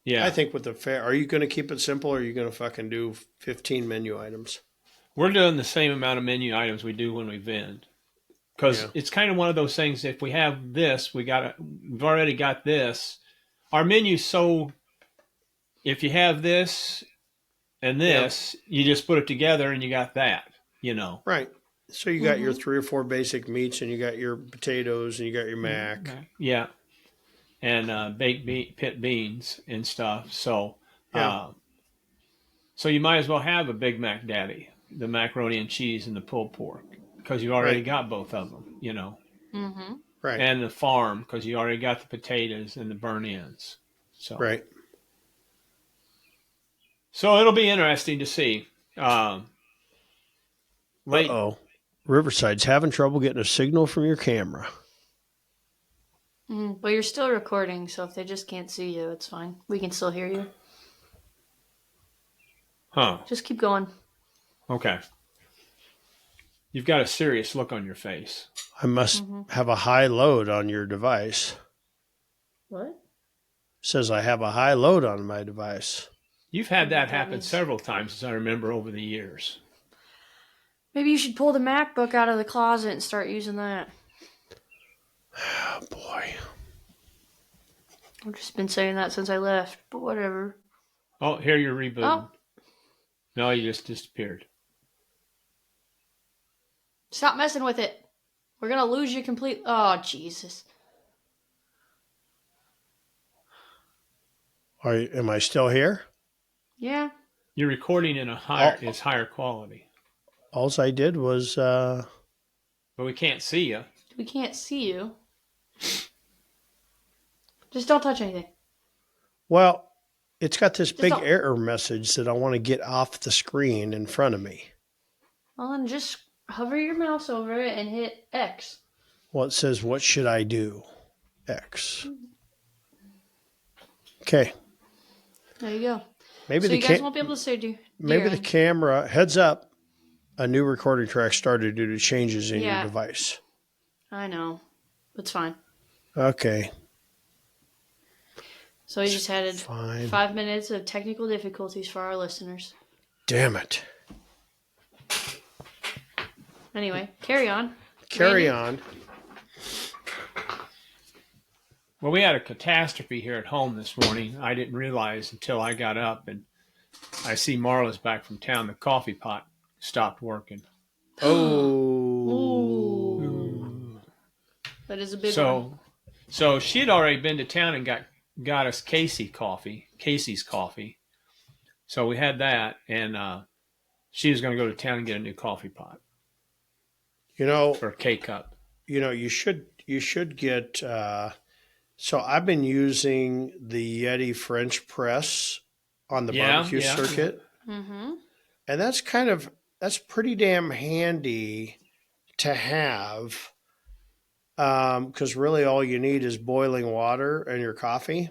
yeah. I think with the fair, are you going to keep it simple or are you going to fucking do 15 menu items? We're doing the same amount of menu items we do when we vend. Because it's kind of one of those things, if we have this, we've already got this. Our menu's so, if you have this and this, you just put it together and you got that, you know. Right. So you got your 3 or 4 basic meats and you got your potatoes and you got your mac. Yeah. And pit beans and stuff. So, so you might as well have a Big Mac Daddy, the macaroni and cheese and the pulled pork, because you already got both of them, you know. Mm-hmm. Right. And the farm, because you already got the potatoes and the burn ends. So. Right. So it'll be interesting to see. Late. Uh-oh. Riverside's having trouble getting a signal from your camera. But you're still recording, so if they just can't see you, it's fine. We can still hear you. Huh. Just keep going. Okay. You've got a serious look on your face. I must have a high load on your device. What? It says I have a high load on my device. You've had that That happen means- several times, as I remember, over the years. Maybe you should pull the MacBook out of the closet and start using that. Oh, boy. I've just been saying that since I left, but whatever. Oh, here you're rebooting. Oh. No, you just disappeared. Stop messing with it. We're going to lose you completely. Oh, Jesus. Am I still here? Yeah. You're recording in is higher quality, All I did was... but we can't see you. We can't see you. Just don't touch anything. Well, it's got this big don't- error message that I want to get off the screen in front of me. Well, then just hover your mouse over it and hit X. Well, it says, what should I do? X. Okay. There you go. Maybe So the you guys won't be able to say maybe the camera, heads up, a new recording track started due to changes in your Yeah. device. I know. It's fine. Okay. So we just had Fine. 5 minutes of technical difficulties for our listeners. Damn it. Anyway, carry on. Carry Randy? on. Well, we had a catastrophe here at home this morning. I didn't realize until I got up and I see Marla's back from town. The coffee pot stopped working. Oh. Ooh. That is a big one. So she had already been to town and got us Casey's coffee. So we had that, and she was going to go to town and get a new coffee pot You know, or a K-cup. you should get, so I've been using the Yeti French press on the barbecue circuit. Mm-hmm. And that's pretty damn handy to have. Because really all you need is boiling water and your coffee.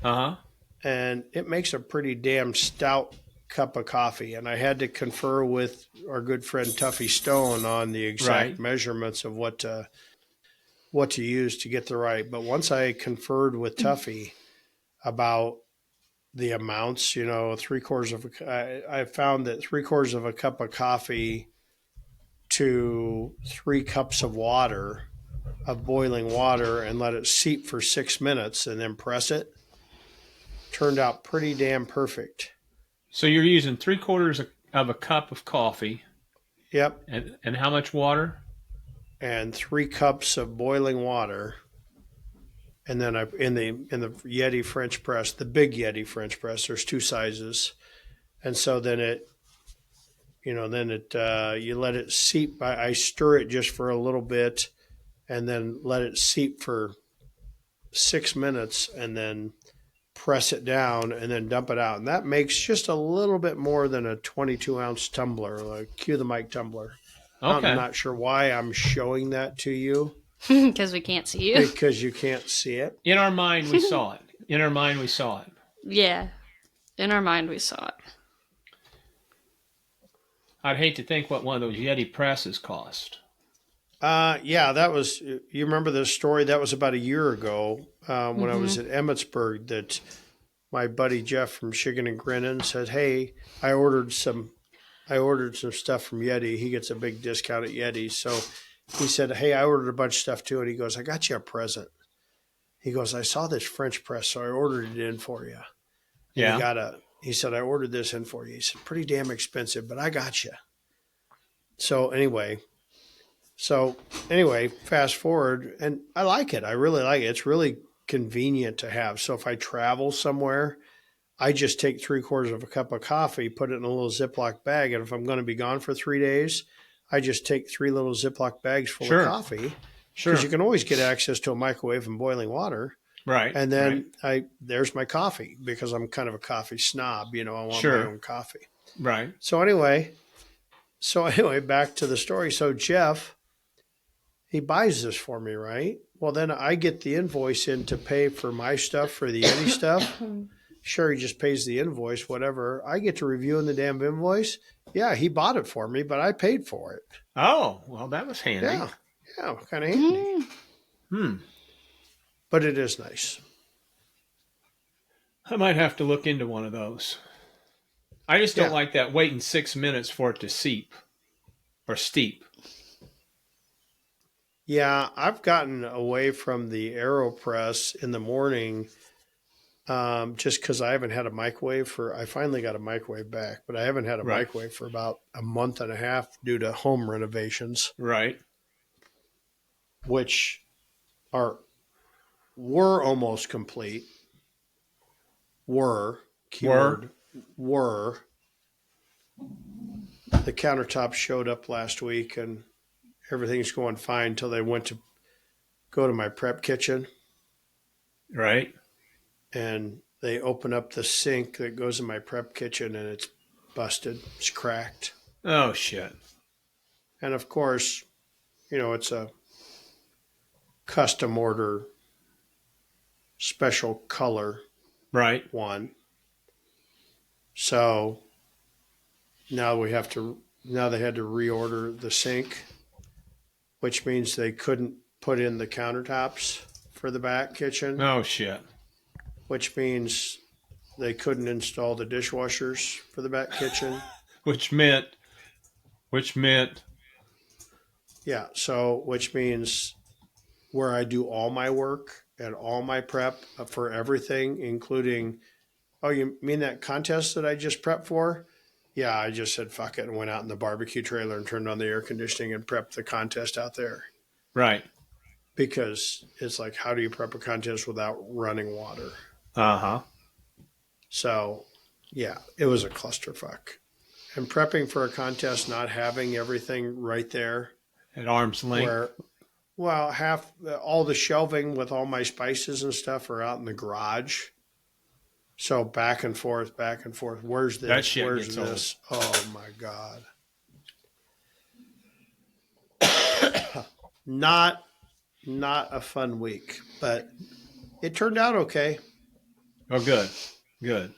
Uh-huh. And it makes a pretty damn stout cup of coffee. And I had to confer with our good friend Tuffy Stone on the exact measurements of what to use to get the right. But once I conferred with Tuffy about the amounts, you know, I found that 3/4 of a cup of coffee to 3 cups of water, of boiling water, and let it seep for 6 minutes and then press it, turned out pretty damn perfect. So you're using 3/4 of a cup of coffee, Yep. and how much water? And 3 cups of boiling water. And then in the Yeti French press, the big Yeti French press, there's 2 sizes. And so then you let it seep. I stir it just for a little bit and then let it seep for 6 minutes and then press it down and then dump it out. And that makes just a little bit more than a 22-ounce tumbler, like cue the mic tumbler. Okay. I'm not sure why I'm showing that to you. Because we can't see you. Because you can't see it. In our mind, we saw it. In our mind, we saw it. Yeah. In our mind, we saw it. I'd hate to think what one of those Yeti presses cost. Yeah, that was. You remember the story? That was about a year ago when I was at Emmitsburg. That my buddy Jeff from Shiggin and Grinnin said, "Hey, I ordered some stuff from Yeti. He gets a big discount at Yeti." So he said, "Hey, I ordered a bunch of stuff too." And he goes, "I got you a present." He goes, "I saw this French press, so I ordered it in for you." Yeah. He said, "I ordered this in for you." He said, "Pretty damn expensive, but I got you." So anyway, fast forward, and I like it. I really like it. It's really convenient to have. So if I travel somewhere, I just take 3/4 of a cup of coffee, put it in a little Ziploc bag, and if I'm going to be gone for 3 days, I just take 3 little Ziploc bags full of coffee. Sure. Because you can always get access to a microwave and boiling water. Right. And then there's my coffee because I'm kind of a coffee snob. You know, I want my own coffee. Right. So anyway, back to the story. So Jeff, he buys this for me, right? Well, then I get the invoice in to pay for my stuff, for the Yeti stuff. Sure, he just pays the invoice, whatever. I get to review in the damn invoice. Yeah, he bought it for me, but I paid for it. Oh, well, that was handy. Yeah, kind of handy. But it is nice. I might have to look into one of those. I just don't like that waiting 6 minutes for it to seep or steep. Yeah, I've gotten away from the AeroPress in the morning just because I haven't had a microwave I finally got a microwave back, but I haven't had a microwave for about a month and a half due to home renovations. Right. Which were almost complete. Keyword. Were. The countertops showed up last week and everything's going fine until they went to go to my prep kitchen. Right. And they open up the sink that goes in my prep kitchen and it's busted. It's cracked. Oh, shit. And of course, it's a custom order special color one. So now they had to reorder the sink, which means they couldn't put in the countertops for the back kitchen. Oh, shit. Which means they couldn't install the dishwashers for the back kitchen. Which meant. Yeah. So, which means where I do all my work and all my prep for everything, including, oh, you mean that contest that I just prepped for? Yeah, I just said fuck it and went out in the barbecue trailer and turned on the air conditioning and prepped the contest out there. Right. Because it's like, how do you prep a contest without running water? Uh-huh. So, yeah, it was a clusterfuck. And prepping for a contest, not having everything right there. At arm's length. All the shelving with all my spices and stuff are out in the garage. So back and forth. Where's this? That shit Where's gets this? old. Oh my God. Not a fun week, but it turned out okay. Oh, good. Good.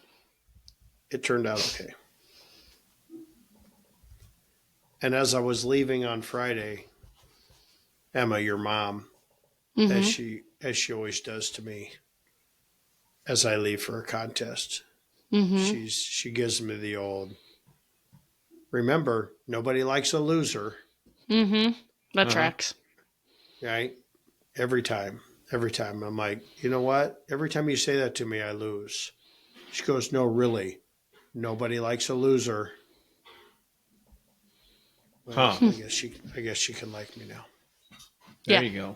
It turned out okay. And as I was leaving on Friday, Emma, your mom, as she always does to me, as I leave for a contest, Mm-hmm. She gives me the old. Remember, nobody likes a loser, Mm-hmm. That Uh-huh. tracks. right? Every time, I'm like, you know what? Every time you say that to me, I lose. She goes, no, really, nobody likes a loser. Well, Huh. I guess she can like me now. There Yeah. you go.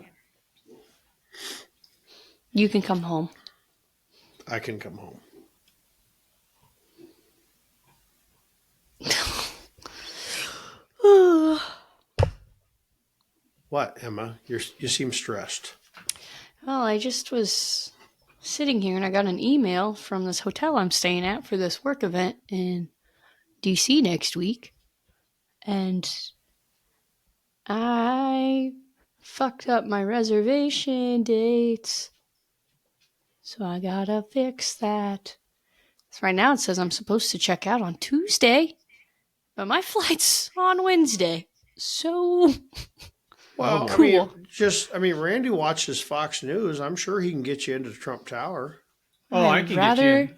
You can come home. I can come home. What, Emma? You seem stressed. Well, I just was sitting here and I got an email from this hotel I'm staying at for this work event in DC next week. And I fucked up my reservation dates. So I gotta fix that. So right now it says I'm supposed to check out on Tuesday, but my flight's on Wednesday. So Well, boy. cool. Randy watches Fox News. I'm sure he can get you into Trump Tower. Oh, I can get you.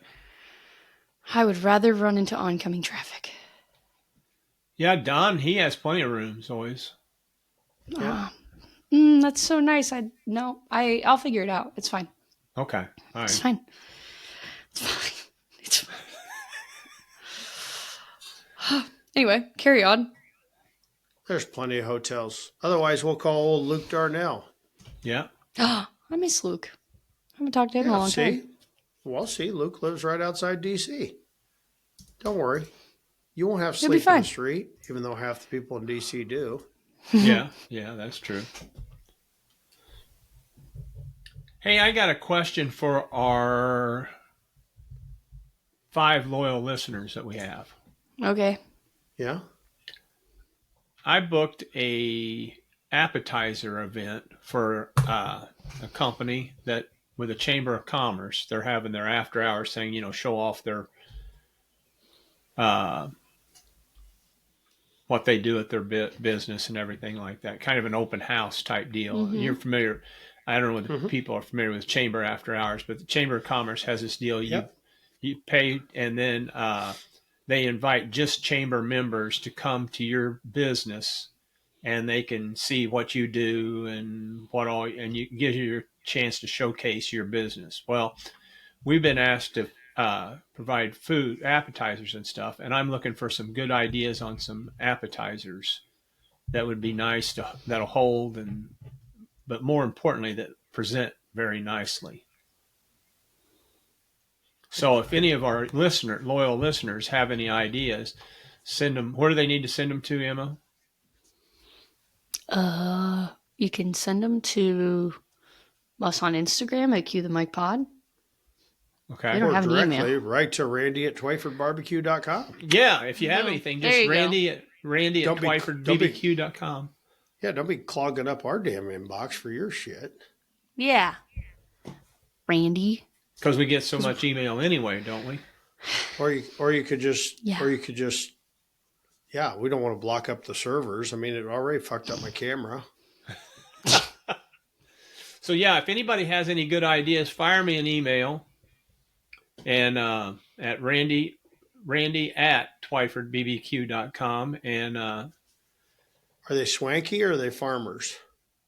I would rather run into oncoming traffic. Yeah, Don, he has plenty of rooms always. Yeah. That's so nice. I'll figure it out. It's fine. Okay. All It's right. fine. It's fine. It's fine. Anyway, carry on. There's plenty of hotels. Otherwise, we'll call old Luke Darnell. Yeah. I miss Luke. I haven't talked to him in a long See? time. Well, see, Luke lives right outside D.C. Don't worry. You won't have to You'll be sleep in fine. the street, even though half the people in D.C. do. Yeah. Yeah, that's true. Hey, I got a question for our 5 loyal listeners that we have. Okay. Yeah? I booked a appetizer event for a company that with a Chamber of Commerce. They're having their after hours thing, show off their uh, what they do at their business and everything like that. Kind of an open house type deal. Mm-hmm. You're familiar. I don't know whether Mhm. people are familiar with Chamber after hours, but the Chamber of Commerce has this deal. Yep. You pay, and then they invite just chamber members to come to your business, and they can see what you do and and gives you your chance to showcase your business. Well, we've been asked to provide food, appetizers and stuff, and I'm looking for some good ideas on some appetizers that would be nice that'll hold but more importantly, that present very nicely. So if any of our loyal listeners have any ideas, send them. Where do they need to send them to, Emma? You can send them to us on Instagram at Cue the Mic Pod. Okay. They don't Or have an directly email. right to randy@twyfordbarbecue.com. Yeah, if you have Boom. anything, There just you go. Randy at Don't be- twyfordbbq.com. Yeah, don't be clogging up our damn inbox for your shit. Yeah. Randy. Because we get so much email anyway, don't we? Or you could just Yeah. yeah, we don't want to block up the servers. I mean, it already fucked up my camera. So yeah, if anybody has any good ideas, fire me an email and at randy at twyfordbbq.com. And Are they swanky or are they farmers?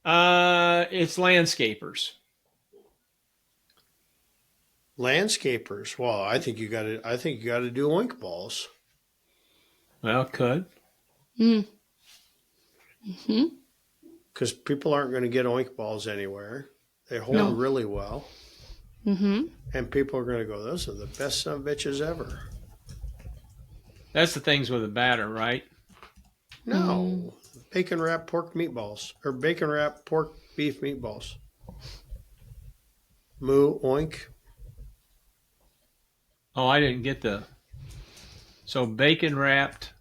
it's landscapers. Landscapers. Well, I think you got to do oink balls. Well, could. Mm-hmm. Because people aren't going to get oink balls anywhere. They hold No. really well. Mm-hmm. And people are going to go, those are the best son of bitches ever. That's the things with a batter, right? No. Bacon wrapped pork meatballs. Or bacon wrapped pork beef meatballs. Moo, oink. Oh, I didn't get so bacon wrapped.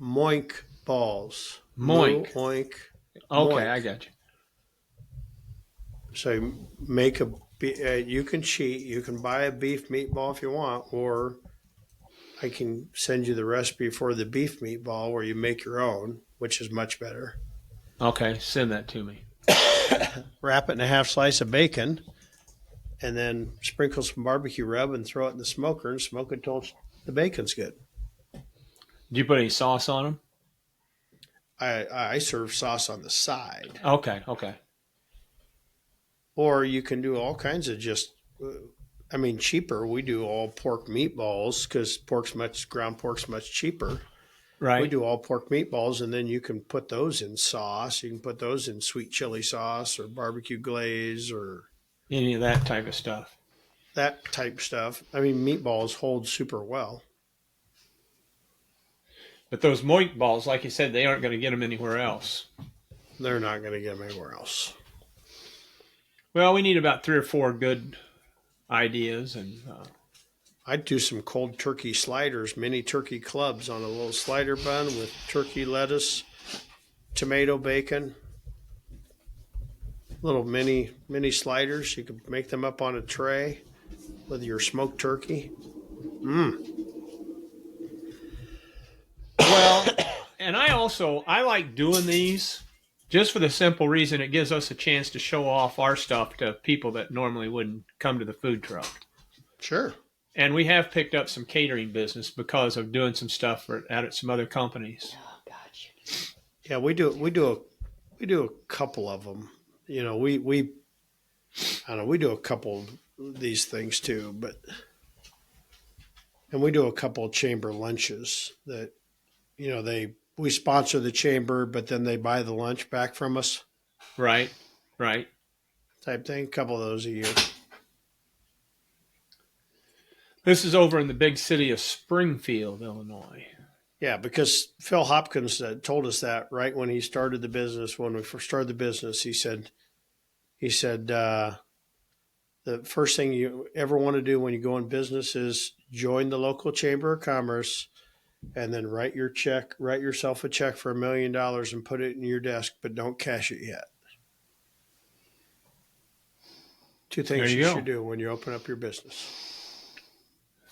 Moink balls. Moink. Moo, oink. Okay, Moink. I got you. So make you can cheat. You can buy a beef meatball if you want, or I can send you the recipe for the beef meatball where you make your own, which is much better. Okay, send that to me. Wrap it in a half slice of bacon and then sprinkle some barbecue rub and throw it in the smoker and smoke it till the bacon's good. Do you put any sauce on them? I serve sauce on the side. Okay, okay. Or you can do all kinds of cheaper. We do all pork meatballs because ground pork's much cheaper. Right. We do all pork meatballs, and then you can put those in sauce. You can put those in sweet chili sauce or barbecue glaze or any of that type of stuff. That type stuff. I mean, meatballs hold super well. But those meatballs, like you said, they aren't going to get them anywhere else. They're not going to get them anywhere else. Well, we need about 3 or 4 good ideas, and I'd do some cold turkey sliders, mini turkey clubs on a little slider bun with turkey lettuce, tomato bacon, little mini sliders. You could make them up on a tray with your smoked turkey. Well, and I like doing these just for the simple reason it gives us a chance to show off our stuff to people that normally wouldn't come to the food truck. Sure. And we have picked up some catering business because of doing some stuff out at some other companies. Oh, gotcha. Yeah, we do a couple of them. You know, we I don't know, we do a couple of these things too, and we do a couple of chamber lunches that, you know, we sponsor the chamber, but then they buy the lunch back from us. Right. Type thing. A couple of those a year. This is over in the big city of Springfield, Illinois. Yeah, because Phil Hopkins told us that right when he started the business. When we first started the business, he said, the first thing you ever want to do when you go in business is join the local chamber of commerce, and then write yourself a check for $1 million and put it in your desk, but don't cash it yet. 2 things you should do when you open up your business.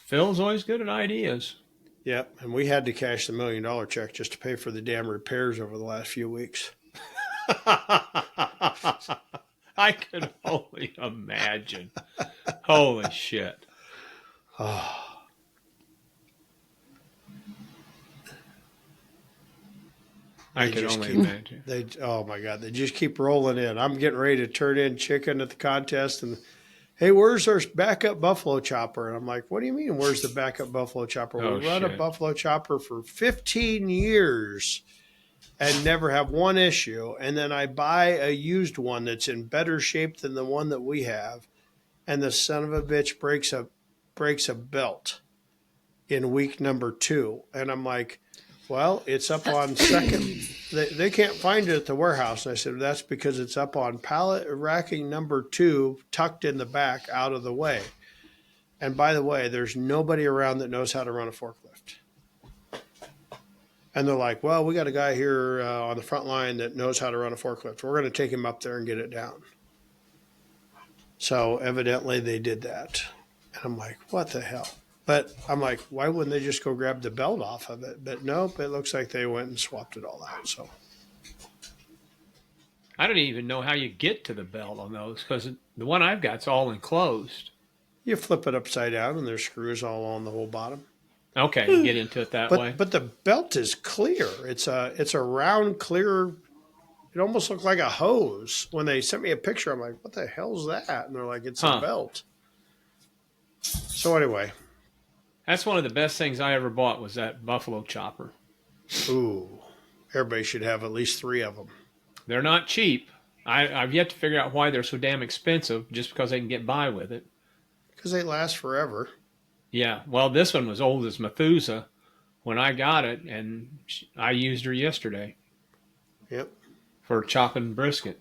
Phil's always good at ideas. Yep, and we had to cash the $1 million check just to pay for the damn repairs over the last few weeks. I could only imagine. Holy shit. Oh. I could only imagine. Oh my God, they just keep rolling in. I'm getting ready to turn in chicken at the contest, and hey, where's our backup buffalo chopper? And I'm like, what do you mean, where's the backup buffalo chopper? We run a buffalo chopper for 15 years and never have one issue. And then I buy a used one that's in better shape than the one that we have, and the son of a bitch breaks a belt in week number 2. And I'm like, well, it's up on second. They can't find it at the warehouse. And I said, that's because it's up on pallet racking number 2, tucked in the back, out of the way. And by the way, there's nobody around that knows how to run a forklift. And they're like, well, we got a guy here on the front line that knows how to run a forklift. We're going to take him up there and get it down. So evidently they did that. And I'm like, what the hell? But I'm like, why wouldn't they just go grab the belt off of it? But nope, it looks like they went and swapped it all out. So I don't even know how you get to the belt on those, because the one I've got's all enclosed. You flip it upside down, and there's screws all on the whole bottom. Okay, you get into it that way. But the belt is clear. It's a round, clear. It almost looked like a hose. When they sent me a picture, I'm like, what the hell's that? And they're like, it's a belt. So anyway. That's one of the best things I ever bought, was that buffalo chopper. Ooh, everybody should have at least 3 of them. They're not cheap. I've yet to figure out why they're so damn expensive, just because they can get by with it. Because they last forever. Yeah, well, this one was old as Methuselah when I got it, and I used her yesterday. Yep. For chopping brisket.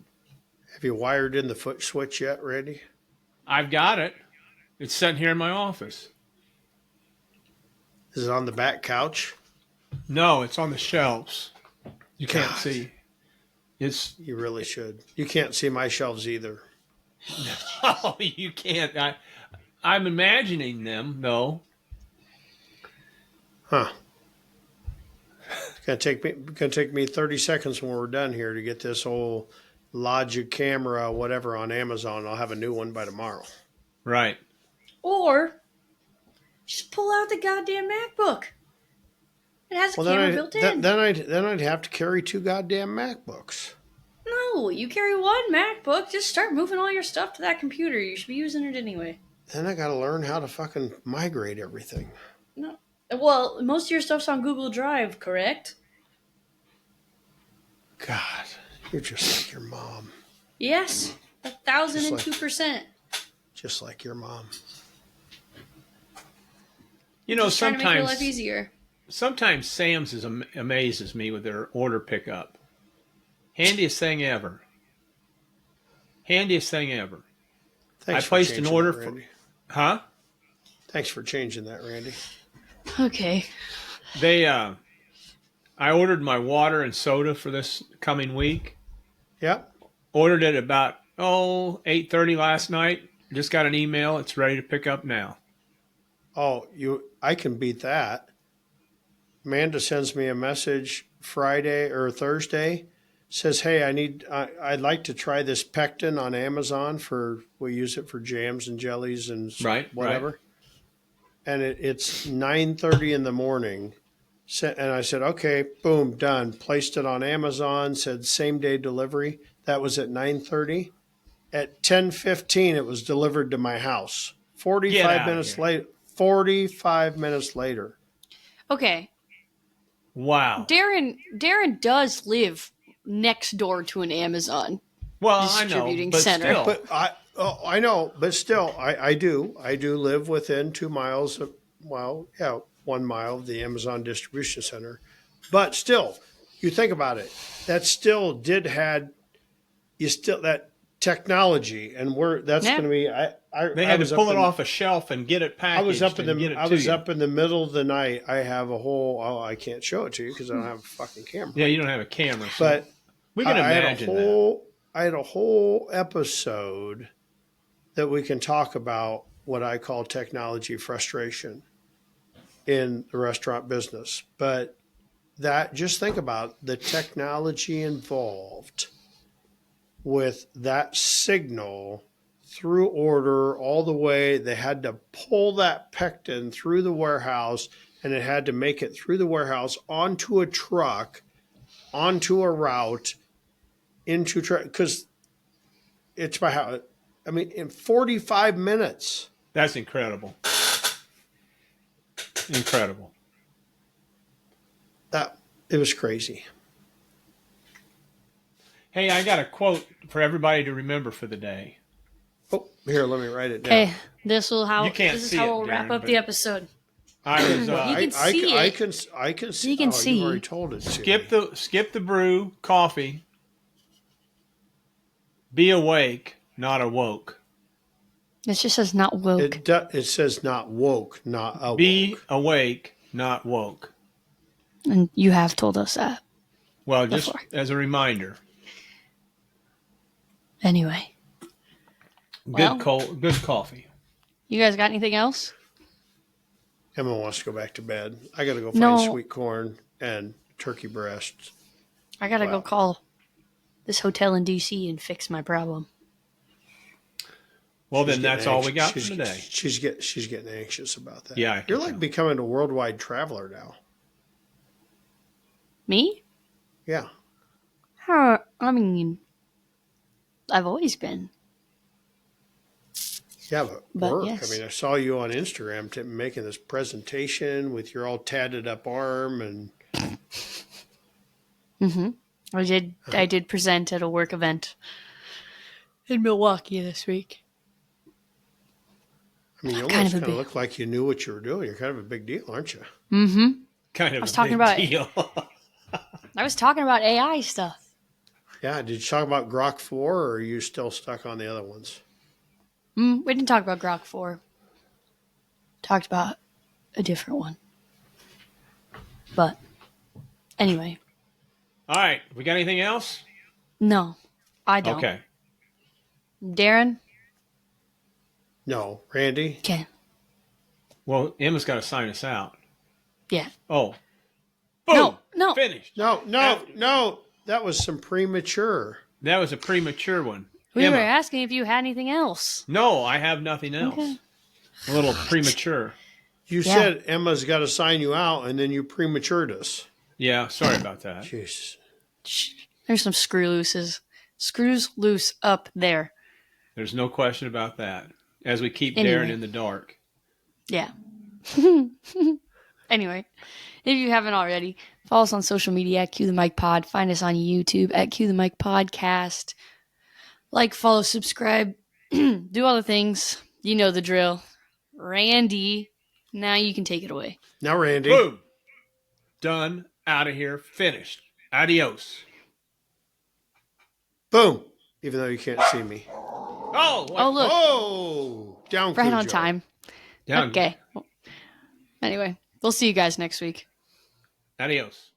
Have you wired in the foot switch yet, Randy? I've got it. It's sitting here in my office. Is it on the back couch? No, it's on the shelves. You can't see. You really should. You can't see my shelves either. Oh, you can't. I'm imagining them, though. Huh. It's gonna take me 30 seconds when we're done here to get this whole Logic camera, whatever, on Amazon. I'll have a new one by tomorrow. Right. Or just pull out the goddamn MacBook. It has a Well, camera built in. then I'd have to carry 2 goddamn MacBooks. No, you carry one MacBook. Just start moving all your stuff to that computer. You should be using it anyway. Then I got to learn how to fucking migrate everything. No. Well, most of your stuff's on Google Drive, correct? God, you're just like your mom. Yes. 1,002%. Just like your mom. You know, Just trying to make your life easier. Sometimes Sam's amazes me with their order pickup. Handiest thing ever. Handiest thing ever. Thanks I placed an order for Randy. Huh? Thanks for changing that, Randy. Okay. I ordered my water and soda for this coming week. Yep. Ordered it about 8:30 last night. Just got an email. It's ready to pick up now. Oh, I can beat that. Amanda sends me a message Friday or Thursday. Says, hey, I'd like to try this pectin on Amazon we use it for jams and jellies and whatever. Right. And it's 9:30 in the morning. And I said, okay, boom, done. Placed it on Amazon, said same day delivery. That was at 9:30. At 10:15, it was delivered to my house. 45 minutes later. 45 minutes later. Okay. Wow. Darren does live next door to an Amazon distributing center. Still. But I know, but still, I do live within 2 miles of, 1 mile of the Amazon distribution center. But still, you think about it, that still that technology, and that's going to be. They had to pull it off a shelf and get it packaged. I was up in the middle of the night. I have a whole. I can't show it to you because I don't have a fucking camera. Yeah, you don't have a camera. So but we can imagine that. I had a whole episode that we can talk about what I call technology frustration in the restaurant business. But just think about the technology involved with that signal through order all the way. They had to pull that pectin through the warehouse, and it had to make it through the warehouse onto a truck, onto a route, into truck, because it's my house. I mean, in 45 minutes. That's incredible. Incredible. It was crazy. Hey, I got a quote for everybody to remember for the day. Oh, here, let me write it down. Okay, this is how we'll wrap Darren, up the episode. I was I can see. You can see. You've already told it. skip the brew coffee. Be awake, not awoke. It just says not woke. It says not woke, not awoke. Be awake, not woke. And you have told us that. Well, just before. as a reminder. Anyway. Good coffee. You guys got anything else? Emma wants to go back to bed. I got to go find sweet corn and turkey breasts. I got to go call this hotel in D.C. and fix my problem. Well, then that's all we got for today. She's getting anxious about that. Yeah, you're like becoming a worldwide traveler now. Me? Yeah. I mean, I've always been. Yeah, but work. Yes. I mean, I saw you on Instagram making this presentation with your all tatted up arm and. Mm-hmm. I did present at a work event in Milwaukee this week. I mean, you almost kind of look like you knew what you were doing. You're kind of a big deal, aren't you? Mm-hmm. Kind of I was talking about deal. I was talking about AI stuff. Yeah. Did you talk about Grok 4, or are you still stuck on the other ones? We didn't talk about Grok 4. Talked about a different one. But anyway. All right. We got anything else? No, I don't. Okay. Darren? No. Randy? Okay. Well, Emma's got to sign us out. Yeah. Oh. Boom. No. Finished. No. That was some premature. That was a premature one. We Emma. were asking if you had anything else. No, I have nothing else. Okay. A little premature. You Yeah. said Emma's got to sign you out, and then you prematured us. Yeah, sorry about that. Jeez. Shh. There's some screws loose up there. There's no question about that. As we keep Anyway. Darren in the dark. Yeah. Anyway, if you haven't already, follow us on social media at Cue the Mic Pod. Find us on YouTube at Cue the Mic Podcast. Like, follow, subscribe, do all the things. You know the drill. Randy, now you can take it away. Now, Randy. Boom. Done. Out of here. Finished. Adios. Boom. Even though you can't see me. Oh, wait. Oh, look. Oh, down. Right on Cujo. time. Down. Okay. Anyway, we'll see you guys next week. Adios.